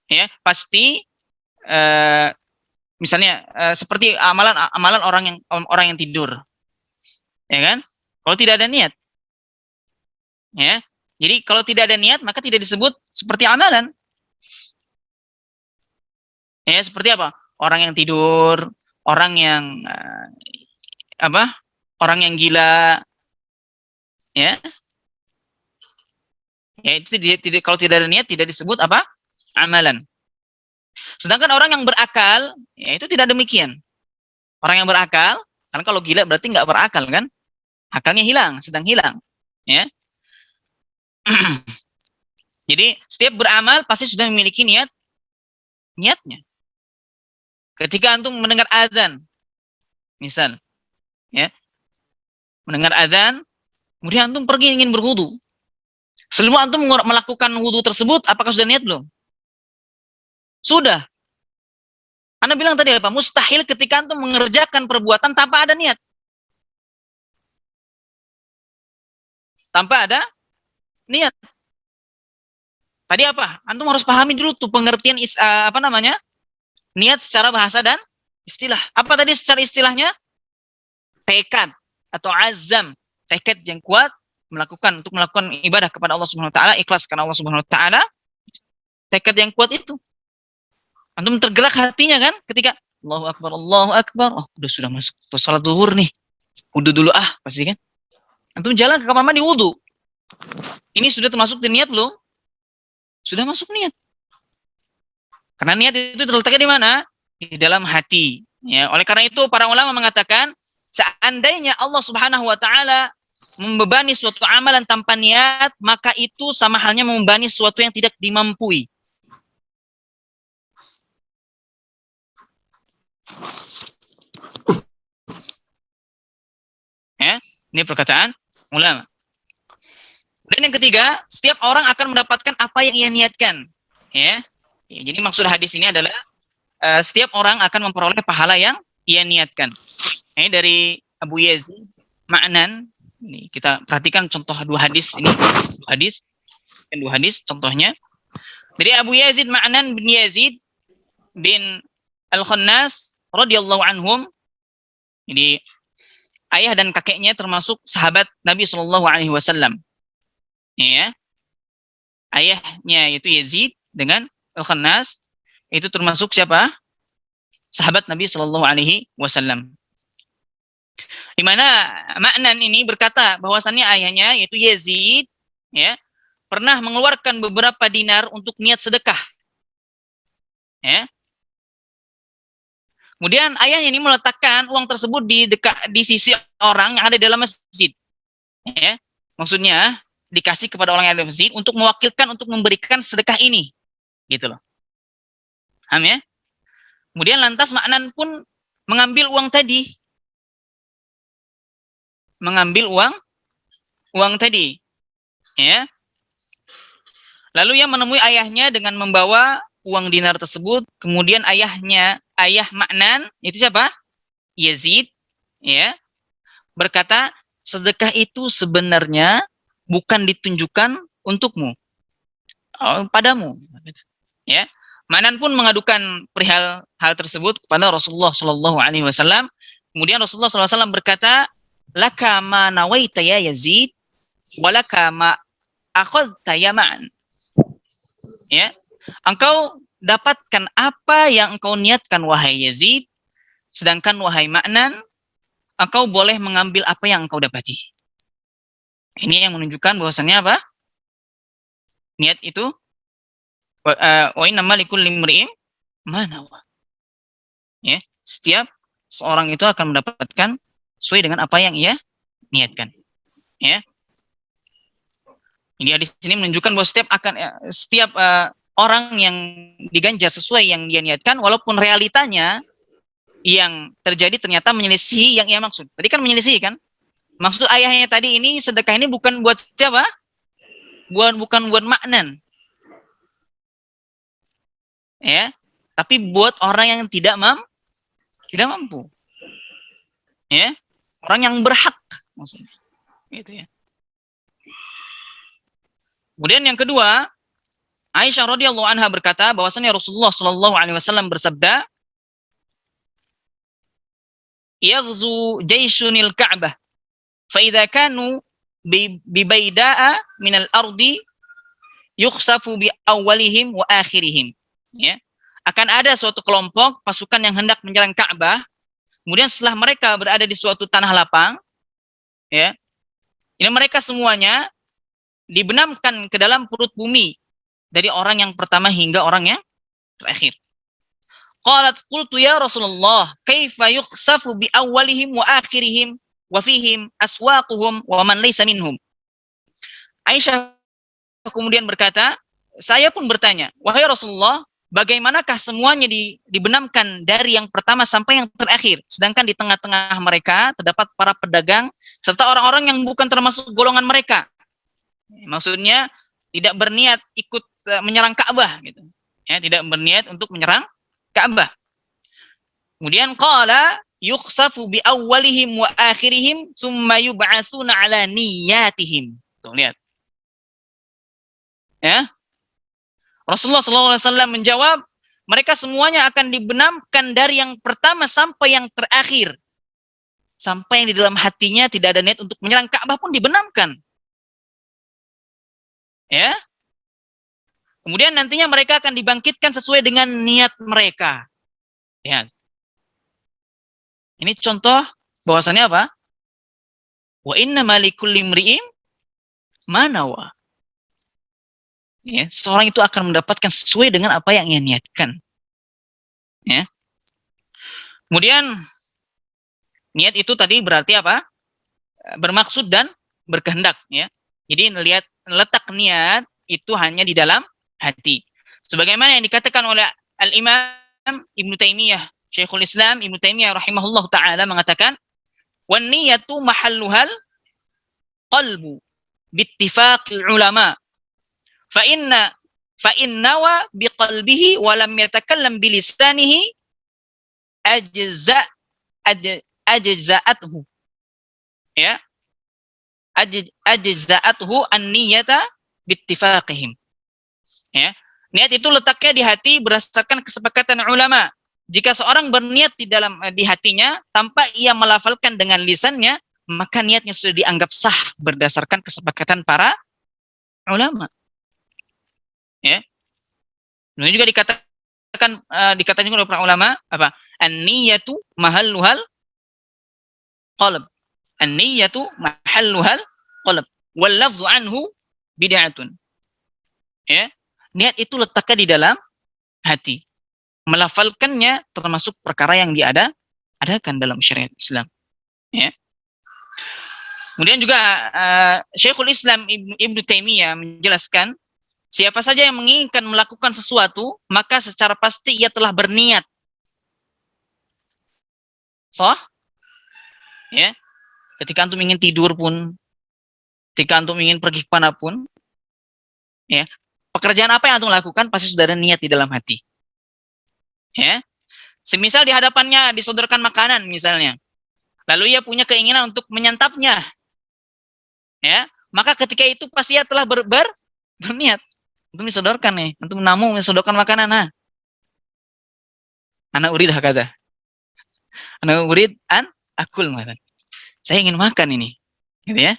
Speaker 1: Ya, pasti misalnya seperti amalan orang yang tidur, ya kan? Kalau tidak ada niat, ya. Jadi kalau tidak ada niat maka tidak disebut seperti amalan. Ya, seperti apa? Orang yang tidur, orang yang apa? Orang yang gila, ya. Ya itu tidak, kalau tidak ada niat tidak disebut apa? Amalan. Sedangkan orang yang berakal, ya itu tidak demikian. Orang yang berakal, karena kalau gila berarti nggak berakal kan? Akalnya hilang, sedang hilang. Ya. Jadi setiap beramal pasti sudah memiliki niatnya. Ketika antum mendengar azan, misal, ya, mendengar azan, kemudian antum pergi ingin berwudu. Sebelum antum melakukan wudu tersebut, apakah sudah niat belum? Sudah. Anda bilang tadi apa? Mustahil ketika antum mengerjakan perbuatan tanpa ada niat. Tanpa ada niat. Tadi apa? Antum harus pahami dulu tuh pengertian apa namanya? Niat secara bahasa dan istilah. Apa tadi secara istilahnya? Tekad atau azam. Tekad yang kuat untuk melakukan ibadah kepada Allah Subhanahu wa taala, ikhlas karena Allah Subhanahu wa taala. Tekad yang kuat itu. Antum tergerak hatinya kan ketika Allahu Akbar, Allahu Akbar. Oh, sudah masuk salat zuhur nih. Wudu dulu pasti kan. Antum jalan ke kamar mandi wudu. Ini sudah termasuk di niat belum? Sudah masuk niat. Karena niat itu terletaknya di mana? Di dalam hati. Ya, oleh karena itu para ulama mengatakan seandainya Allah Subhanahu wa taala membebani suatu amalan tanpa niat, maka itu sama halnya membebani sesuatu yang tidak dimampui. Ya, ini perkataan ulama. Dan yang ketiga, setiap orang akan mendapatkan apa yang ia niatkan. Ya, jadi maksud hadis ini adalah setiap orang akan memperoleh pahala yang ia niatkan. Ini dari Abu Yazid Ma'nan. Ini kita perhatikan contoh dua hadis ini. Dua hadis contohnya. Dari Abu Yazid Ma'nan bin Yazid bin Al-Khannas radhiyallahu anhum. Ini ayah dan kakeknya termasuk sahabat Nabi Shallallahu alaihi wasallam. Ya. Ayahnya yaitu Yazid dengan Al-Khannas itu termasuk siapa? Sahabat Nabi Shallallahu alaihi wasallam. Di mana Ma'nan ini berkata bahwasannya ayahnya yaitu Yazid ya pernah mengeluarkan beberapa dinar untuk niat sedekah. Ya. Kemudian ayahnya ini meletakkan uang tersebut di sisi orang yang ada di dalam masjid. Ya. Maksudnya dikasih kepada orang yang ada di masjid untuk mewakilkan untuk memberikan sedekah ini. Gitu loh. Paham ya? Kemudian lantas Ma'nan pun mengambil uang tadi. Mengambil uang tadi. Ya. Lalu ia menemui ayahnya dengan membawa uang dinar tersebut. Kemudian ayah Ma'nan, itu siapa? Yazid, ya, berkata, sedekah itu sebenarnya bukan ditunjukkan untukmu, padamu. Ya, Ma'nan pun mengadukan perihal hal tersebut kepada Rasulullah Shallallahu Alaihi Wasallam. Kemudian Rasulullah SAW berkata, laka ma nawaita ya Yazid, walaka ma akhadta ya Ma'an. Ya, engkau dapatkan apa yang engkau niatkan wahai Yazid, sedangkan wahai Ma'nan, engkau boleh mengambil apa yang engkau dapati. Ini yang menunjukkan bahwasannya apa? Niat itu wa innamal likulli imri'in ma nawa. Ya, setiap seorang itu akan mendapatkan sesuai dengan apa yang ia niatkan. Ya. Ini hadis ini menunjukkan bahwa setiap orang yang diganjar sesuai yang dia niatkan, walaupun realitanya yang terjadi ternyata menyelisihi yang ia maksud. Tadi kan menyelisihi kan? Maksud ayahnya tadi ini sedekah ini bukan buat siapa? Bukan buat Ma'nan. Ya, tapi buat orang yang tidak mampu. Ya, orang yang berhak maksudnya. Gitu ya. Kemudian yang kedua, Aisyah radhiyallahu anha berkata bahwasanya Rasulullah Shallallahu alaihi wasallam bersabda, "Yaghzu jayshunil Ka'bah, fa idza kanu bi baida'a minal ardi yukhsafu bi awwalihim wa akhirihim." Ya. Akan ada suatu kelompok pasukan yang hendak menyerang Ka'bah, kemudian setelah mereka berada di suatu tanah lapang, ya. Ini mereka semuanya dibenamkan ke dalam perut bumi dari orang yang pertama hingga orang yang terakhir. Qalat qultu ya Rasulullah, kaifa yukhsafu bi awwalihim wa akhirihim wa fihim aswaquhum wa man laysa minhum. Aisyah kemudian berkata, saya pun bertanya, wahai Rasulullah, bagaimanakah semuanya dibenamkan dari yang pertama sampai yang terakhir, sedangkan di tengah-tengah mereka terdapat para pedagang serta orang-orang yang bukan termasuk golongan mereka. Maksudnya tidak berniat ikut menyerang Ka'bah gitu. Ya, tidak berniat untuk menyerang Ka'bah. Kemudian qala yukhsafu bi awwalihim wa akhirihim thumma yub'atsuna ala niyyatihim. Tuh lihat. Ya. Rasulullah SAW menjawab, mereka semuanya akan dibenamkan dari yang pertama sampai yang terakhir. Sampai yang di dalam hatinya tidak ada niat untuk menyerang Ka'bah pun dibenamkan. Ya. Kemudian nantinya mereka akan dibangkitkan sesuai dengan niat mereka. Ya. Ini contoh bahwasannya apa? Wa inna malikulli imri'in ma nawa. Ya, seorang itu akan mendapatkan sesuai dengan apa yang ia niatkan. Ya. Kemudian niat itu tadi berarti apa? Bermaksud dan berkehendak. Ya. Jadi letak niat itu hanya di dalam hati. Sebagaimana yang dikatakan oleh Al-Imam Ibnu Taimiyah, Syekhul Islam Ibnu Taimiyah rahimahullah ta'ala mengatakan, wan niyatu mahalluhal qalbu bittifaqil ulama. Fa innawa biqalbihi wa lam yatakallam bilisanihi ajza'athu. Ya. Ajza'athu an-niyata bittifaqihim. Ya. Niat itu letaknya di hati berdasarkan kesepakatan ulama. Jika seorang berniat di hatinya tanpa ia melafalkan dengan lisannya, maka niatnya sudah dianggap sah berdasarkan kesepakatan para ulama. Ya. Ini juga dikatakan oleh para ulama apa? An-niyatu mahalluhal qalb. An-niyatu mahalluhal qalb. Wal lafzu anhu bid'atun. Ya. Niat itu letaknya di dalam hati. Melafalkannya termasuk perkara yang diadakan dalam syariat Islam. Ya. Kemudian juga Syekhul Islam Ibnu Taimiyah menjelaskan, siapa saja yang menginginkan melakukan sesuatu, maka secara pasti ia telah berniat. Ya. Ketika antum ingin tidur pun, ketika antum ingin pergi kemana pun, ya, pekerjaan apa yang antum lakukan pasti sudah ada niat di dalam hati. Ya. Semisal di hadapannya disodorkan makanan misalnya, lalu ia punya keinginan untuk menyantapnya, ya, maka ketika itu pasti ia telah berniat untuk disodorkan nih, untuk menamu disodorkan makanan. Nah, anak urid hakada, anak urid an akul matan. Saya ingin makan ini, gitu ya.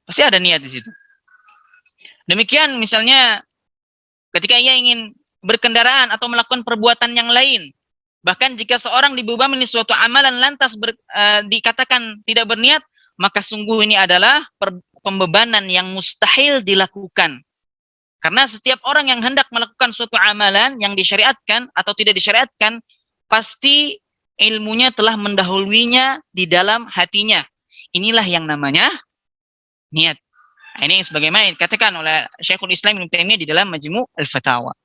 Speaker 1: Pasti ada niat di situ. Demikian misalnya ketika ia ingin berkendaraan atau melakukan perbuatan yang lain, bahkan jika seorang dibebani suatu amalan lantas dikatakan tidak berniat, maka sungguh ini adalah pembebanan yang mustahil dilakukan. Karena setiap orang yang hendak melakukan suatu amalan yang disyariatkan atau tidak disyariatkan, pasti ilmunya telah mendahuluinya di dalam hatinya. Inilah yang namanya niat. Nah, ini sebagaimana dikatakan oleh Syekhul Islam Ibnu Taimiyah di dalam Majmu' Al-Fatawa.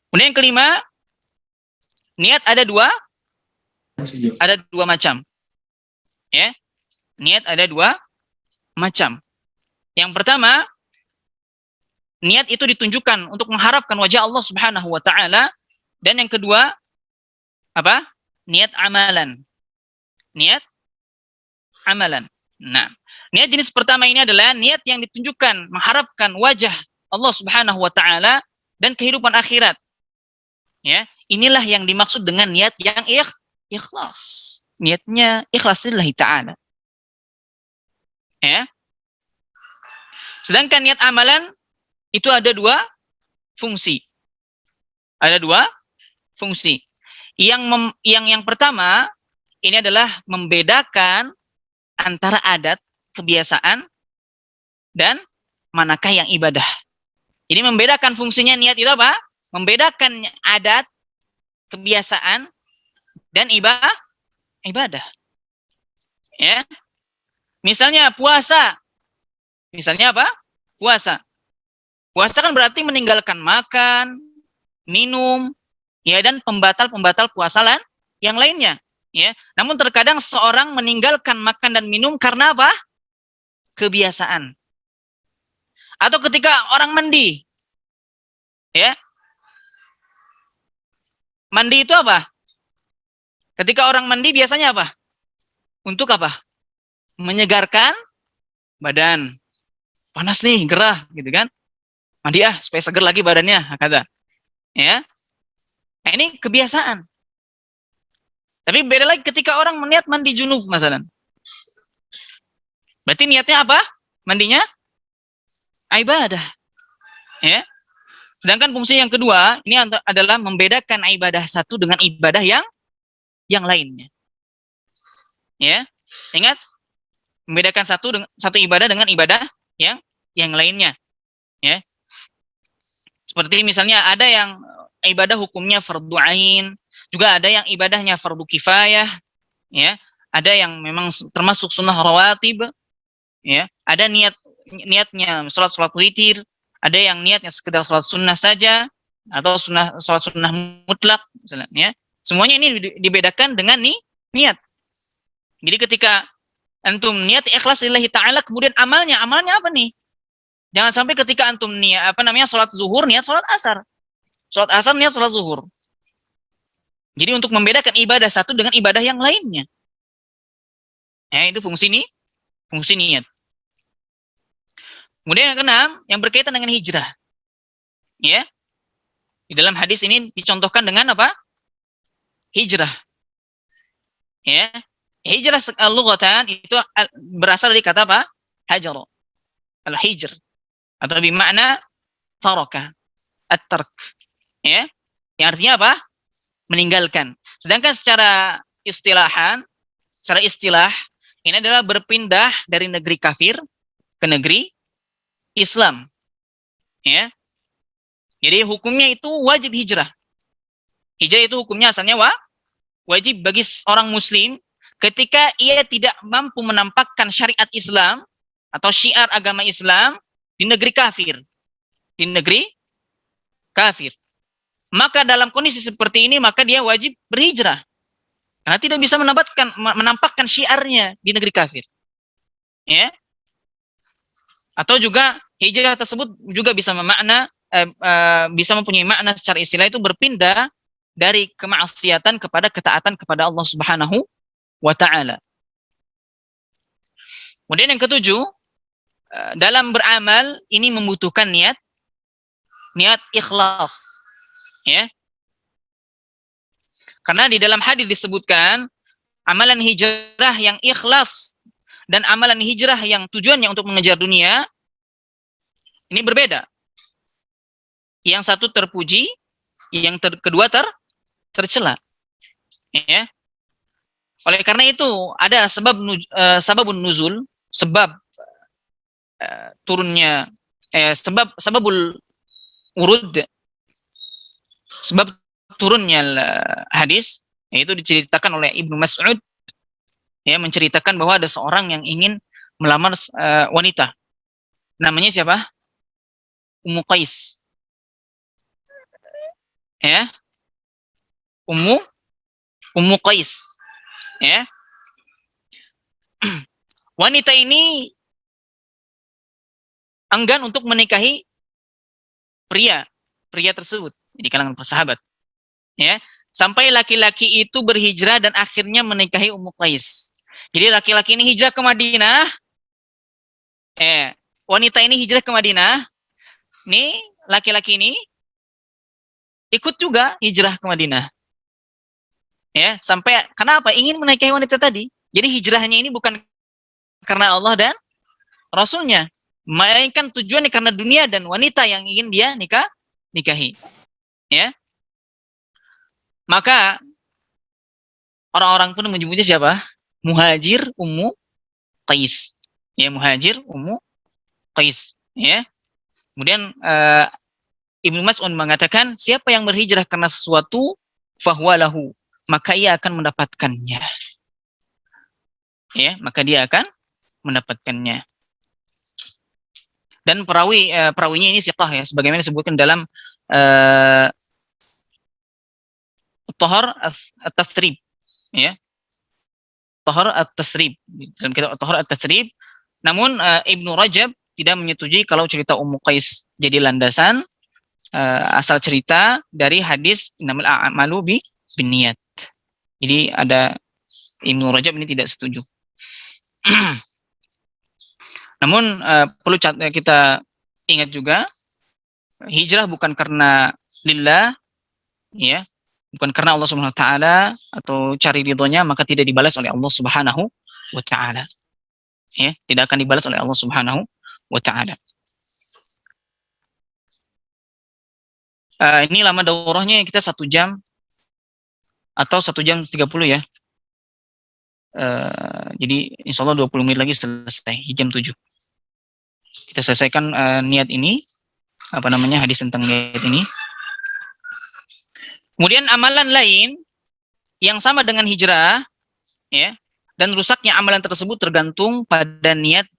Speaker 1: Kemudian yang kelima, niat ada dua macam. Ya. Niat ada dua macam. Yang pertama, niat itu ditunjukkan untuk mengharapkan wajah Allah Subhanahu wa taala, dan yang kedua apa? Niat amalan. Niat amalan. Nah, niat jenis pertama ini adalah niat yang ditunjukkan mengharapkan wajah Allah Subhanahu wa taala dan kehidupan akhirat. Ya, inilah yang dimaksud dengan niat yang ikhlas. Niatnya ikhlas lillahi taala. Ya. Sedangkan niat amalan itu ada dua fungsi. Ada dua fungsi. Yang pertama ini adalah membedakan antara adat, kebiasaan, dan manakah yang ibadah. Jadi membedakan fungsinya niat itu apa? Membedakan adat, kebiasaan, dan ibadah. Ya. Misalnya puasa. Misalnya apa? Puasa. Puasa kan berarti meninggalkan makan, minum, ya, dan pembatal-pembatal puasa yang lainnya. Ya. Namun terkadang seorang meninggalkan makan dan minum karena apa? Kebiasaan. Atau ketika orang mandi. Ya. Mandi itu apa? Ketika orang mandi biasanya apa? Untuk apa? Menyegarkan badan. Panas nih, gerah, gitu kan? Mandi supaya seger lagi badannya, kata. Ya. Nah, ini kebiasaan. Tapi beda lagi ketika orang meniat mandi junub, misalnya. Berarti niatnya apa? Mandinya ibadah. Ya. Sedangkan fungsi yang kedua, ini adalah membedakan ibadah satu dengan ibadah yang lainnya. Ya. Ingat, membedakan satu ibadah dengan ibadah yang lainnya. Ya. Seperti misalnya ada yang ibadah hukumnya fardu ain, juga ada yang ibadahnya fardu kifayah, ya. Ada yang memang termasuk sunnah rawatib, ya. Ada niatnya salat witir, ada yang niatnya sekedar salat sunnah saja atau salat sunnah mutlak, misalnya, ya. Semuanya ini dibedakan dengan niat. Jadi ketika antum niat ikhlas lillahi taala, kemudian amalnya apa nih? Jangan sampai ketika antum niat salat zuhur niat salat asar. Salat asar niat salat zuhur. Jadi untuk membedakan ibadah satu dengan ibadah yang lainnya. Ya, itu fungsi niat. Kemudian yang keenam, yang berkaitan dengan hijrah. Ya. Di dalam hadis ini dicontohkan dengan apa? Hijrah. Ya. Hijrah lughatan itu berasal dari kata apa? Hajar. Al-hijr. Atau bermakna taraka. At-tark. Ya. Yang artinya apa? Meninggalkan. Sedangkan secara istilah ini adalah berpindah dari negeri kafir ke negeri Islam. Ya. Jadi hukumnya itu wajib hijrah. Hijrah itu hukumnya asalnya wajib bagi orang muslim ketika ia tidak mampu menampakkan syariat Islam atau syiar agama Islam di negeri kafir. Di negeri kafir. Maka dalam kondisi seperti ini, maka dia wajib berhijrah. Karena tidak bisa menampakkan syiarnya di negeri kafir. Ya. Atau juga hijrah tersebut juga bisa bisa mempunyai makna secara istilah itu berpindah dari kemaksiatan kepada ketaatan kepada Allah Subhanahu wa taala. Kemudian yang ketujuh, dalam beramal ini membutuhkan niat ikhlas. Ya. Karena di dalam hadis disebutkan amalan hijrah yang ikhlas dan amalan hijrah yang tujuannya untuk mengejar dunia ini berbeda. Yang satu terpuji, yang kedua tercela. Ya. Oleh karena itu ada sababun nuzul, sebab turunnya sebabul urud, sebab turunnya hadis, yaitu diceritakan oleh Ibnu Mas'ud, ya, menceritakan bahwa ada seorang yang ingin melamar wanita. Namanya siapa? Ummu Qais. Ya. Ummu Qais. Ya. Wanita ini enggan untuk menikahi pria tersebut di kalangan sahabat. Ya, sampai laki-laki itu berhijrah dan akhirnya menikahi Ummu Qais. Jadi laki-laki ini hijrah ke Madinah. Wanita ini hijrah ke Madinah. nih laki-laki ini ikut juga hijrah ke Madinah. Ya, sampai kenapa ingin menikahi wanita tadi. Jadi hijrahnya ini bukan karena Allah dan Rasulnya, melainkan tujuannya karena dunia dan wanita yang ingin dia nikahi. Ya, maka orang-orang pun menyebutnya siapa? Muhajir Ummu Qais. Ya, Muhajir Ummu Qais. Ya, kemudian Ibnu Mas'ud mengatakan, siapa yang berhijrah karena sesuatu, fahuwalahu, maka ia akan mendapatkannya. Ya, maka dia akan mendapatkannya. Dan perawinya ini siqah ya, sebagaimana disebutkan dalam Tahar at-Tasrib, ya. Tahar at-Tasrib, dalam kitab Tahar at-Tasrib. Namun Ibnu Rajab tidak menyetujui kalau cerita Ummu Qais jadi landasan asal cerita dari hadis innamal a'malu binniyat. Jadi ada Ibnu Rajab ini tidak setuju. Namun perlu kita ingat juga, hijrah bukan karena lillah, ya, bukan karena Allah Subhanahu wa taala atau cari ridhonya, maka tidak dibalas oleh Allah Subhanahu wa taala. Ya, tidak akan dibalas oleh Allah Subhanahu wa taala. Ini lama daurahnya kita 1 jam atau 1 jam 30 ya. Jadi insya Allah 20 menit lagi selesai, jam 7. Kita selesaikan niat ini, hadis tentang niat ini. Kemudian amalan lain yang sama dengan hijrah, ya, dan rusaknya amalan tersebut tergantung pada niat.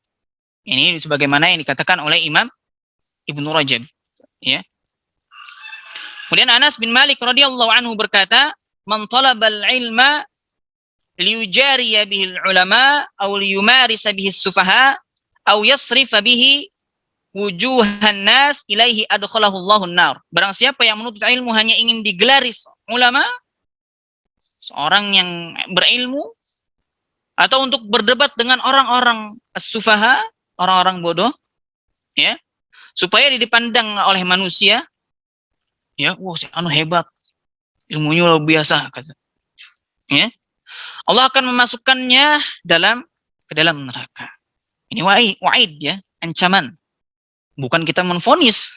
Speaker 1: Ini sebagaimana yang dikatakan oleh Imam Ibnu Rajab, ya. Kemudian Anas bin Malik radhiyallahu anhu berkata, "Man talabal ilma liyujariya bihil ulama aw liyumarisa bihis sufaha aw yasrifa bihi wujuhan nas ilaihi adkhalahu Allahun nar." Barang siapa yang menuntut ilmu hanya ingin digelari ulama, seorang yang berilmu, atau untuk berdebat dengan orang-orang sufaha, orang-orang bodoh, ya, supaya dipandang oleh manusia, ya, wah, si anu hebat, ilmunya luar biasa, kata. Ya, Allah akan memasukkannya ke dalam neraka. Ini wa'id, ya, ancaman. Bukan kita menvonis,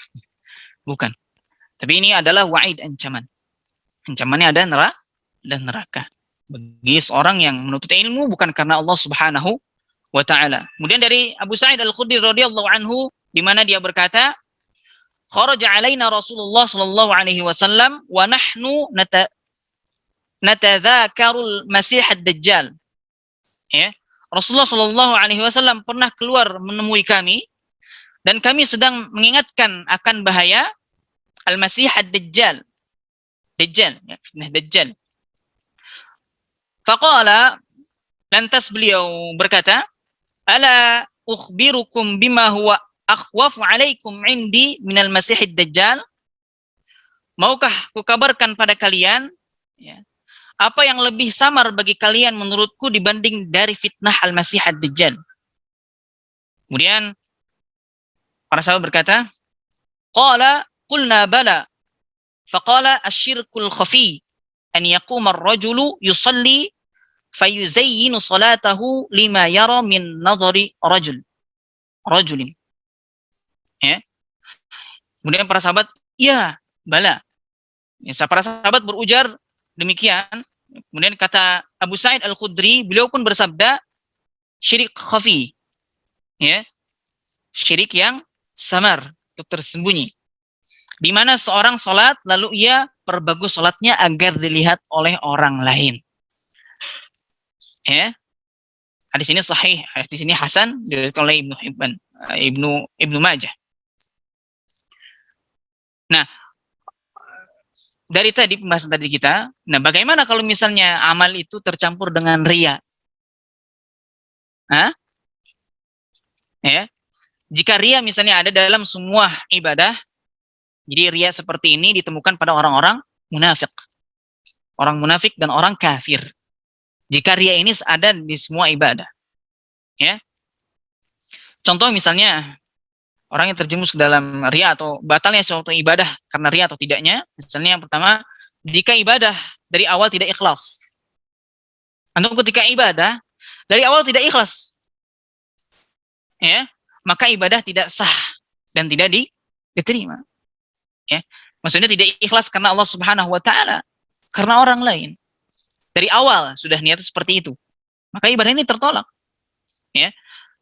Speaker 1: bukan. Tapi ini adalah wa'id, ancaman. Ancamannya ada neraka. Bagi seorang yang menuntut ilmu bukan karena Allah Subhanahu wa taala. Kemudian dari Abu Sa'id Al-Khudri radhiyallahu anhu, di mana dia berkata, "Kharaja alaina Rasulullah sallallahu alaihi wasallam wa nahnu natadzakarul Masih ad-Dajjal." Ya, Rasulullah sallallahu alaihi wasallam pernah keluar menemui kami dan kami sedang mengingatkan akan bahaya Al-Masih ad-Dajjal. Dajjal, ya, fitnah Dajjal. Faqala, lantas beliau berkata, "Ala ukhbirukum bima huwa akhwafu alaikum indi minal Masihid Dajjal?" Maukah kukabarkan pada kalian, ya, apa yang lebih samar bagi kalian menurutku dibanding dari fitnah Al-Masih ad-Dajjal? Kemudian para sahabat berkata, qala qulna bala. Faqala asyirkul khafi an yaquma ar-rajulu yusalli fayuzayyinu salatahu lima yara min nadhari rajulin. Ya. Kemudian para sahabat, ya, bala. Ya, para sahabat berujar demikian. Kemudian kata Abu Sa'id Al-Khudri, beliau pun bersabda, syirik khafi. Ya. Syirik yang samar, untuk tersembunyi. Di mana seorang sholat, lalu ia perbagus sholatnya agar dilihat oleh orang lain. Ya. Hadis ini sahih, hadis ini hasan, diriwayatkan oleh Ibnu Hibban, Ibnu Majah. Nah, dari tadi pembahasan tadi kita, nah bagaimana kalau misalnya amal itu tercampur dengan riya? Hah? Ya. Jika riya misalnya ada dalam semua ibadah, jadi riya seperti ini ditemukan pada orang-orang munafik. Orang munafik dan orang kafir. Jika riya ini ada di semua ibadah. Ya. Contoh misalnya, orang yang terjerumus ke dalam riya atau batalnya suatu ibadah karena riya atau tidaknya. Misalnya yang pertama, jika ibadah dari awal tidak ikhlas. Antum ketika ibadah dari awal tidak ikhlas, ya, maka ibadah tidak sah dan tidak diterima. Ya. Maksudnya tidak ikhlas karena Allah Subhanahu wa taala, karena orang lain. Dari awal sudah niat seperti itu. Maka ibadah ini tertolak. Ya.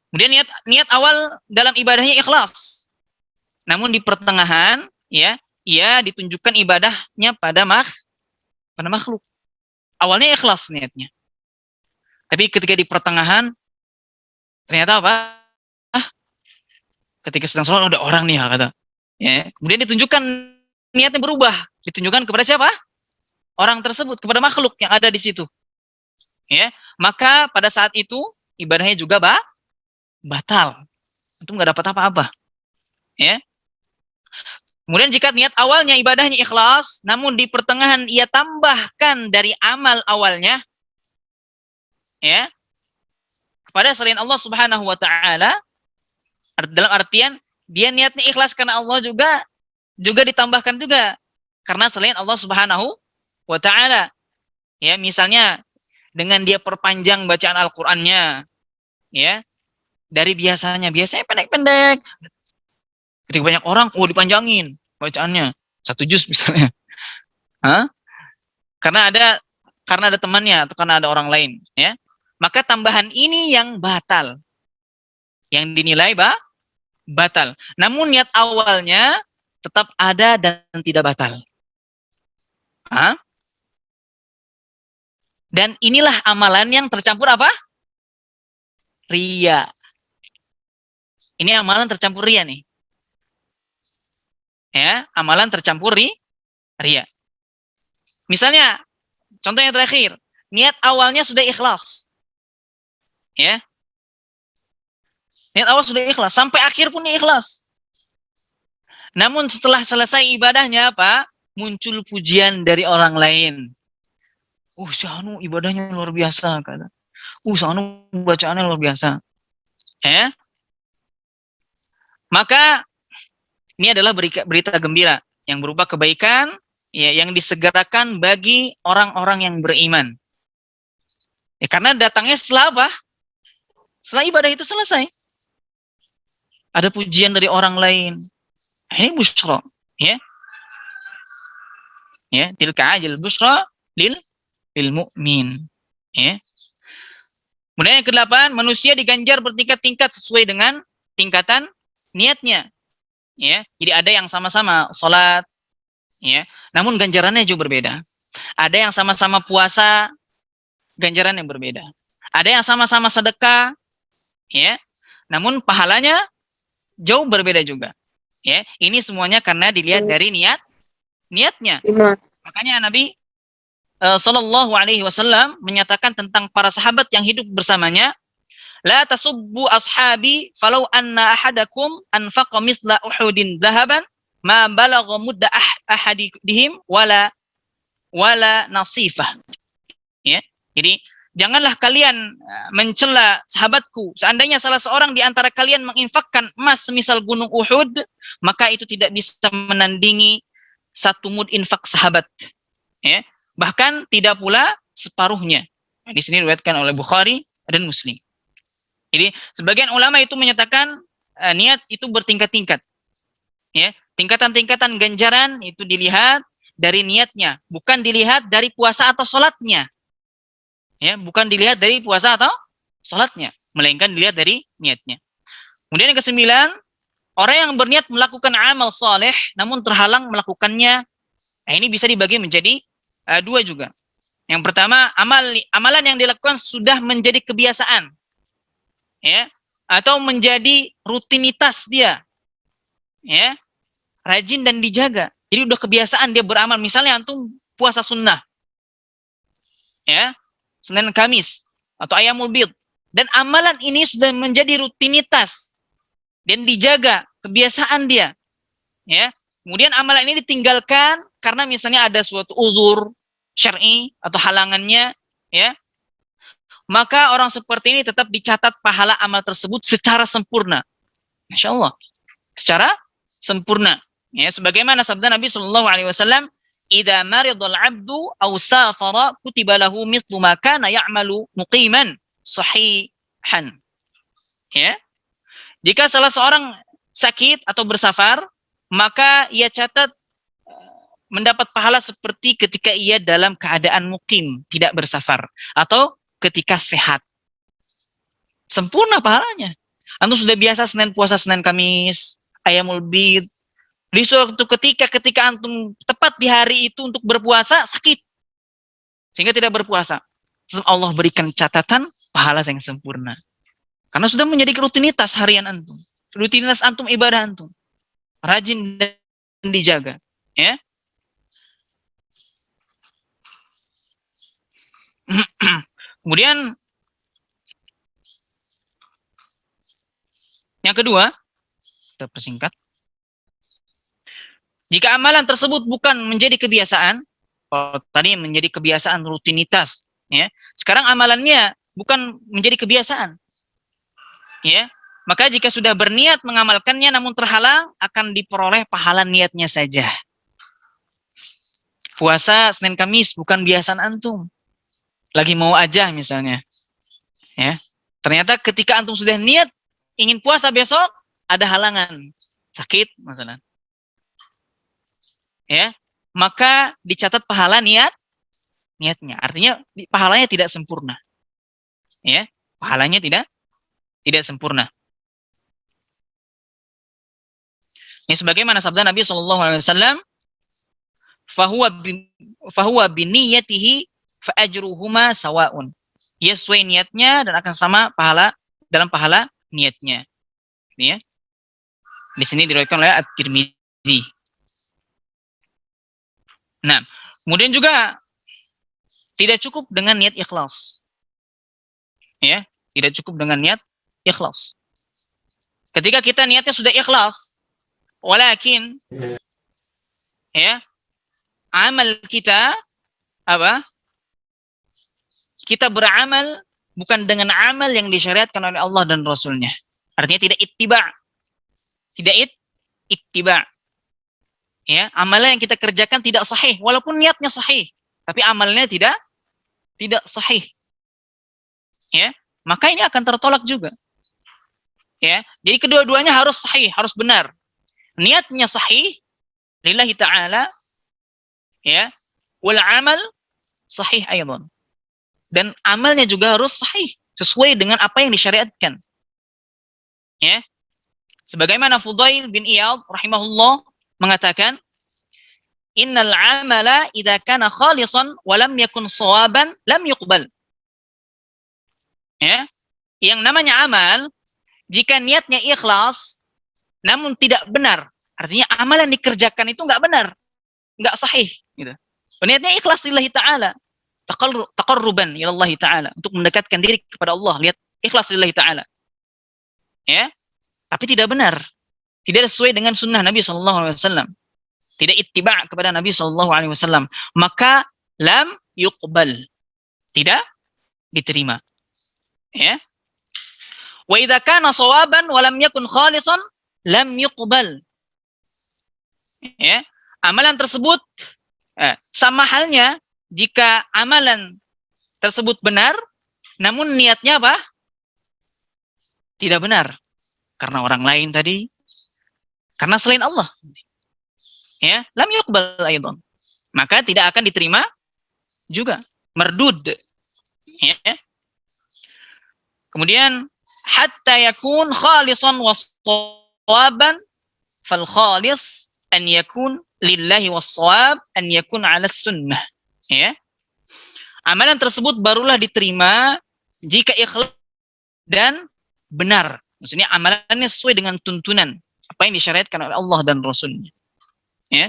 Speaker 1: Kemudian niat awal dalam ibadahnya ikhlas. Namun di pertengahan, ya, ia ditunjukkan ibadahnya pada makhluk. Awalnya ikhlas niatnya. Tapi ketika di pertengahan ternyata apa? Ketika sedang sholat ada orang nih, kata. Ya, kemudian ditunjukkan niatnya berubah, ditunjukkan kepada siapa? Orang tersebut, kepada makhluk yang ada di situ. Ya, maka pada saat itu ibadahnya juga batal. Itu nggak dapat apa-apa. Ya. Kemudian jika niat awalnya ibadahnya ikhlas, namun di pertengahan ia tambahkan dari amal awalnya, ya, kepada selain Allah Subhanahu wa taala, dalam artian dia niatnya ikhlas karena Allah juga ditambahkan juga karena selain Allah Subhanahu wa taala. Ya, misalnya dengan dia perpanjang bacaan Al-Qur'annya, ya, dari biasanya pendek-pendek. Ketika banyak orang, dipanjangin bacaannya. 1 juz misalnya. Hah? Karena ada temannya atau karena ada orang lain, ya. Maka tambahan ini yang batal. Yang dinilai batal. Namun niat awalnya tetap ada dan tidak batal. Hah? Dan inilah amalan yang tercampur apa? Ria. Ini amalan tercampur ria nih. Ya, amalan tercampur ria. Misalnya, contoh yang terakhir, niat awalnya sudah ikhlas. Ya. Niat awal sudah ikhlas, sampai akhir pun ikhlas. Namun setelah selesai ibadahnya apa? Muncul pujian dari orang lain. Si Anu ibadahnya luar biasa, kata. Si Anu bacaannya luar biasa. Ya. Maka ini adalah berita gembira yang berupa kebaikan, ya, yang disegerakan bagi orang-orang yang beriman. Ya, karena datangnya setelah apa? Setelah ibadah itu selesai. Ada pujian dari orang lain. Ini busyra, ya. Ya, tilka ajal busyra lil mu'min. Ya. Kemudian yang ke-8, manusia diganjar bertingkat-tingkat sesuai dengan tingkatan niatnya. Ya, jadi ada yang sama-sama sholat, ya, namun ganjarannya jauh berbeda. Ada yang sama-sama puasa, ganjaran yang berbeda. Ada yang sama-sama sedekah, ya, namun pahalanya jauh berbeda juga. Ya, ini semuanya karena dilihat dari niatnya. Makanya Nabi Shallallahu Alaihi Wasallam menyatakan tentang para sahabat yang hidup bersamanya, la tasubbu ashabi falau anna ahadakum anfaqa misla uhudin zahaban ma balagha mudda ahadihim wala nasifah. Ya. Jadi janganlah kalian mencela sahabatku. Seandainya salah seorang di antara kalian menginfakkan emas semisal gunung Uhud, maka itu tidak bisa menandingi 1 mud infak sahabat. Ya. Bahkan tidak pula separuhnya. Di sini diriwayatkan oleh Bukhari dan Muslim. Jadi sebagian ulama itu menyatakan niat itu bertingkat-tingkat. Ya, tingkatan-tingkatan ganjaran itu dilihat dari niatnya, bukan dilihat dari puasa atau sholatnya. Ya, bukan dilihat dari puasa atau sholatnya, melainkan dilihat dari niatnya. Kemudian yang ke-9, orang yang berniat melakukan amal soleh, namun terhalang melakukannya, ini bisa dibagi menjadi 2 juga. Yang pertama, amalan yang dilakukan sudah menjadi kebiasaan. Ya, atau menjadi rutinitas dia, ya, rajin dan dijaga. Jadi udah kebiasaan dia beramal. Misalnya antum puasa sunnah, ya, Senin Kamis atau Ayyamul Bid, dan amalan ini sudah menjadi rutinitas dan dijaga kebiasaan dia, ya. Kemudian amalan ini ditinggalkan karena misalnya ada suatu uzur syar'i atau halangannya, ya. Maka orang seperti ini tetap dicatat pahala amal tersebut secara sempurna. Masya Allah. secara sempurna. Ya, sebagaimana sabda Nabi Shallallahu Alaihi Wasallam, "Idza maridal abdu aw safara kutiba lahu mithlu ma kana ya'malu muqiman sahihan." Ya, jika salah seorang sakit atau bersafar, maka ia catat mendapat pahala seperti ketika ia dalam keadaan mukim, tidak bersafar, atau ketika sehat. Sempurna pahalanya. Antum sudah biasa Senin puasa Senin Kamis, Ayamul Bid. Di suatu ketika antum tepat di hari itu untuk berpuasa, sakit. Sehingga tidak berpuasa. Allah berikan catatan pahala yang sempurna. Karena sudah menjadi rutinitas harian antum. Rutinitas antum ibadah antum. Rajin dan dijaga. Ya. Kemudian yang kedua, kita persingkat. Jika amalan tersebut bukan menjadi kebiasaan, tadi menjadi kebiasaan rutinitas, ya. Sekarang amalannya bukan menjadi kebiasaan, ya. Maka jika sudah berniat mengamalkannya namun terhalang, akan diperoleh pahala niatnya saja. Puasa Senin Kamis bukan kebiasaan antum, lagi mau aja misalnya, ya. Ternyata ketika antum sudah niat ingin puasa besok, ada halangan, sakit misalnya. Ya, maka dicatat pahala niatnya. Artinya pahalanya tidak sempurna. Ya, pahalanya tidak sempurna. Ini sebagaimana sabda Nabi Shallallahu Alaihi Wasallam, fahuwa biniyatihi faajruhuma sawaun. Ia sesuai niatnya dan akan sama pahala dalam pahala niatnya. Ya. Di sini diriwayatkan oleh At-Tirmidzi. Nah, kemudian juga tidak cukup dengan niat ikhlas. Ya, tidak cukup dengan niat ikhlas. Ketika kita niatnya sudah ikhlas, walakin ya, amal kita apa? Kita beramal bukan dengan amal yang disyariatkan oleh Allah dan Rasulnya. Artinya tidak ittiba. Tidak ittiba. Ya, amalan yang kita kerjakan tidak sahih, walaupun niatnya sahih, tapi amalnya tidak sahih. Ya, maka ini akan tertolak juga. Ya, jadi kedua-duanya harus sahih, harus benar. Niatnya sahih lillahi ta'ala, ya, wal amal sahih aydan. Dan amalnya juga harus sahih, sesuai dengan apa yang disyariatkan. Ya. Sebagaimana Fudail bin Iyad rahimahullah mengatakan, innal amala idza kana khalisan wa lam yakun shawaban lam yuqbal. Ya. Yang namanya amal, jika niatnya ikhlas namun tidak benar, artinya amal yang dikerjakan itu enggak benar, enggak sahih gitu. Niatnya ikhlas lillahi ta'ala, taqarruban ila Allah ta'ala, untuk mendekatkan diri kepada Allah, lihat ikhlas lillahi ta'ala. Ya. Tapi tidak benar, tidak sesuai dengan sunnah Nabi SAW, tidak ittiba kepada Nabi SAW, maka lam yuqbal, tidak diterima. Ya. Wa idza kana shawaban wa lam yakun khalisan lam yuqbal. Ya. Amalan tersebut sama halnya jika amalan tersebut benar namun niatnya apa? Tidak benar. Karena orang lain tadi, karena selain Allah, ya, lam yuqbal aidan, maka tidak akan diterima juga, merdud. Ya. Kemudian hatta yakun khalisan was-shawaban, fal khalis an yakun lillahi was-shawab an yakun 'ala sunnah. Ya. Amalan tersebut barulah diterima jika ikhlas dan benar. Maksudnya amalannya sesuai dengan tuntunan apa yang disyariatkan oleh Allah dan Rasulnya. Ya.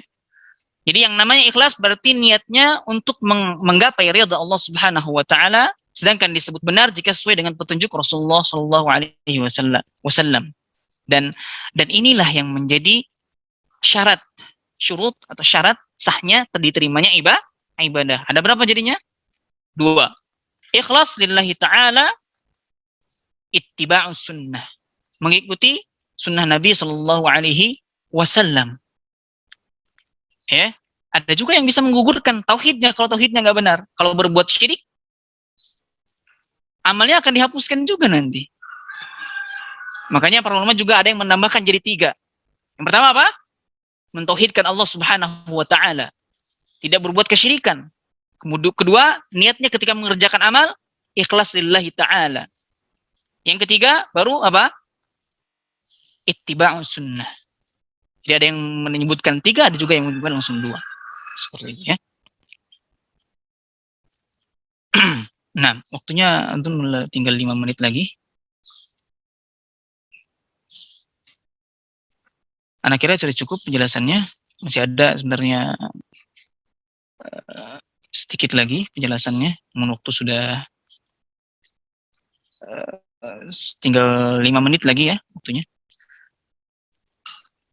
Speaker 1: Jadi yang namanya ikhlas berarti niatnya untuk menggapai ridha Allah Subhanahu wa taala, sedangkan disebut benar jika sesuai dengan petunjuk Rasulullah sallallahu alaihi wasallam. Dan inilah yang menjadi syurut atau syarat sahnya diterimanya ibadah. Ada berapa jadinya? 2. Ikhlas lillahi ta'ala, ittiba'us sunnah. Mengikuti sunnah Nabi Shallallahu Alaihi Wasallam. Ya, ada juga yang bisa menggugurkan tauhidnya kalau tauhidnya nggak benar. Kalau berbuat syirik, amalnya akan dihapuskan juga nanti. Makanya para ulama juga ada yang menambahkan jadi 3. Yang pertama apa? Mentauhidkan Allah Subhanahu wa taala, tidak berbuat kesyirikan. Kemudian kedua, niatnya ketika mengerjakan amal ikhlas lillahi taala. Yang ketiga, baru apa? Ittiba'us sunnah. Jadi ada yang menyebutkan 3, ada juga yang menyebutkan langsung 2. Seperti ini ya. Nah, waktunya antum tinggal 5 menit lagi. Anak kira sudah cukup penjelasannya. Masih ada sebenarnya sedikit lagi penjelasannya. Namun waktu sudah tinggal 5 menit lagi ya waktunya.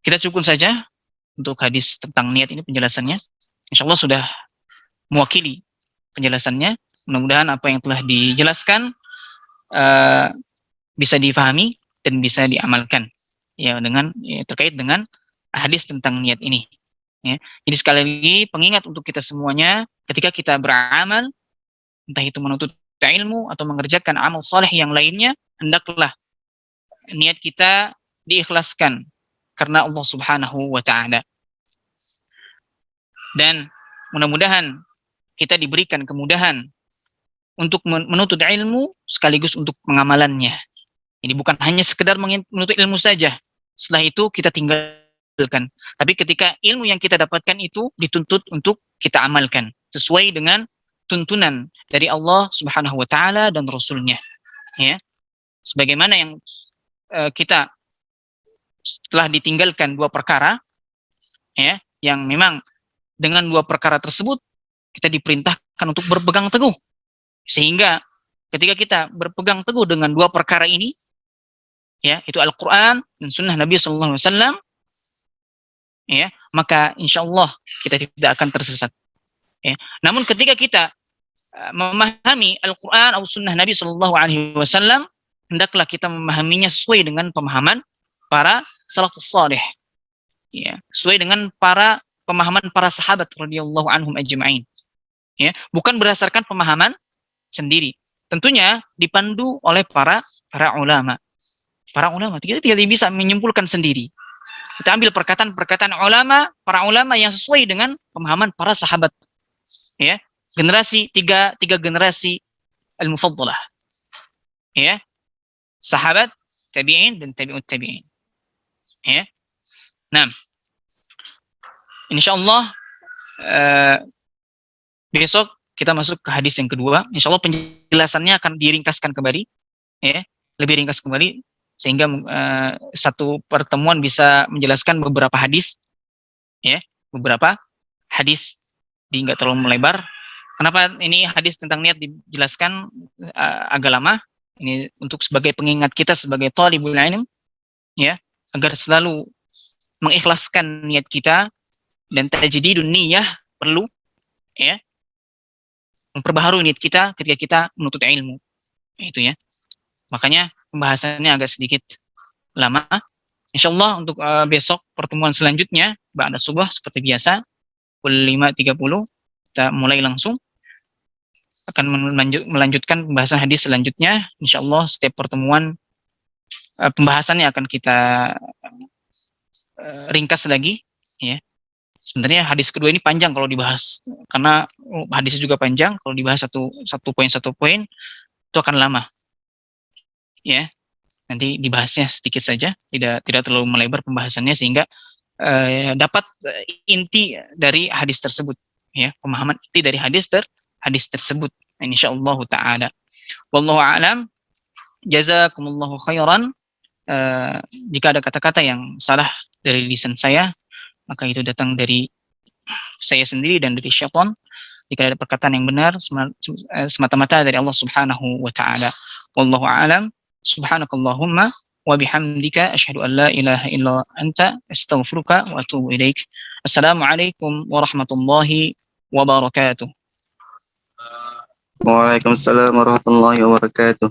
Speaker 1: Kita cukup saja untuk hadis tentang niat ini penjelasannya. Insya Allah sudah mewakili penjelasannya. Mudah-mudahan apa yang telah dijelaskan bisa difahami dan bisa diamalkan ya dengan terkait dengan hadis tentang niat ini. Ya. Jadi sekali lagi pengingat untuk kita semuanya, ketika kita beramal, entah itu menuntut ilmu atau mengerjakan amal soleh yang lainnya, hendaklah niat kita diikhlaskan karena Allah Subhanahu wa taala. Dan mudah-mudahan kita diberikan kemudahan untuk menuntut ilmu sekaligus untuk pengamalannya. Jadi bukan hanya sekedar menuntut ilmu saja. Setelah itu kita tinggalkan. Tapi ketika ilmu yang kita dapatkan itu dituntut untuk kita amalkan sesuai dengan tuntunan dari Allah Subhanahu wa taala dan Rasulnya. Ya. Sebagaimana yang kita telah ditinggalkan 2 perkara ya, yang memang dengan 2 perkara tersebut kita diperintahkan untuk berpegang teguh. Sehingga ketika kita berpegang teguh dengan 2 perkara ini, ya, itu Al-Quran dan Sunnah Nabi Sallallahu Alaihi Wasallam, ya, maka insya Allah kita tidak akan tersesat. Ya. Namun ketika kita memahami Al-Quran atau Sunnah Nabi Sallallahu Alaihi Wasallam, hendaklah kita memahaminya sesuai dengan pemahaman para salafus saleh, ya, sesuai dengan pemahaman para sahabat radhiyallahu anhum ajma'in. Ya, bukan berdasarkan pemahaman sendiri. Tentunya dipandu oleh para ulama. Para ulama kita tidak bisa menyimpulkan sendiri. Kita ambil perkataan-perkataan ulama, para ulama yang sesuai dengan pemahaman para sahabat. Ya, generasi tiga generasi al-mufaddalah. Ya. Sahabat, tabi'in dan tabi'ut tabi'in. Ya. Nah, insyaallah besok kita masuk ke hadis yang kedua. Insyaallah penjelasannya akan diringkaskan kembali, ya, lebih ringkas kembali sehingga satu pertemuan bisa menjelaskan beberapa hadis, ya, beberapa hadis, nggak terlalu melebar. Kenapa ini hadis tentang niat dijelaskan agak lama? Ini untuk sebagai pengingat kita sebagai thalibul ilm, ya, agar selalu mengikhlaskan niat kita dan tajdidun niyah perlu, ya, memperbaharui niat kita ketika kita menuntut ilmu. Itu ya. Makanya pembahasannya agak sedikit lama. Insyaallah untuk besok pertemuan selanjutnya ba'da subuh seperti biasa pukul 5.30 kita mulai langsung akan melanjutkan pembahasan hadis selanjutnya. Insyaallah setiap pertemuan pembahasannya akan kita ringkas lagi, ya. Sebenarnya hadis kedua ini panjang kalau dibahas, karena hadisnya juga panjang. Kalau dibahas satu poin itu akan lama, ya. Nanti dibahasnya sedikit saja, tidak terlalu melebar pembahasannya sehingga dapat inti dari hadis tersebut, ya, pemahaman inti dari hadis tersebut. Insyaallah taala. Wallahu a'lam. Jazakumullahu khairan. Jika ada kata-kata yang salah dari lisan saya, maka itu datang dari saya sendiri dan dari syaitan. Jika ada perkataan yang benar, semata-mata dari Allah Subhanahu wa taala. Wallahu a'lam. Subhanakallahumma wa bihamdika asyhadu an la ilaha illa anta astaghfiruka wa atubu ilaik. Assalamualaikum warahmatullahi wabarakatuh.
Speaker 2: Waalaikumsalam warahmatullahi wabarakatuh.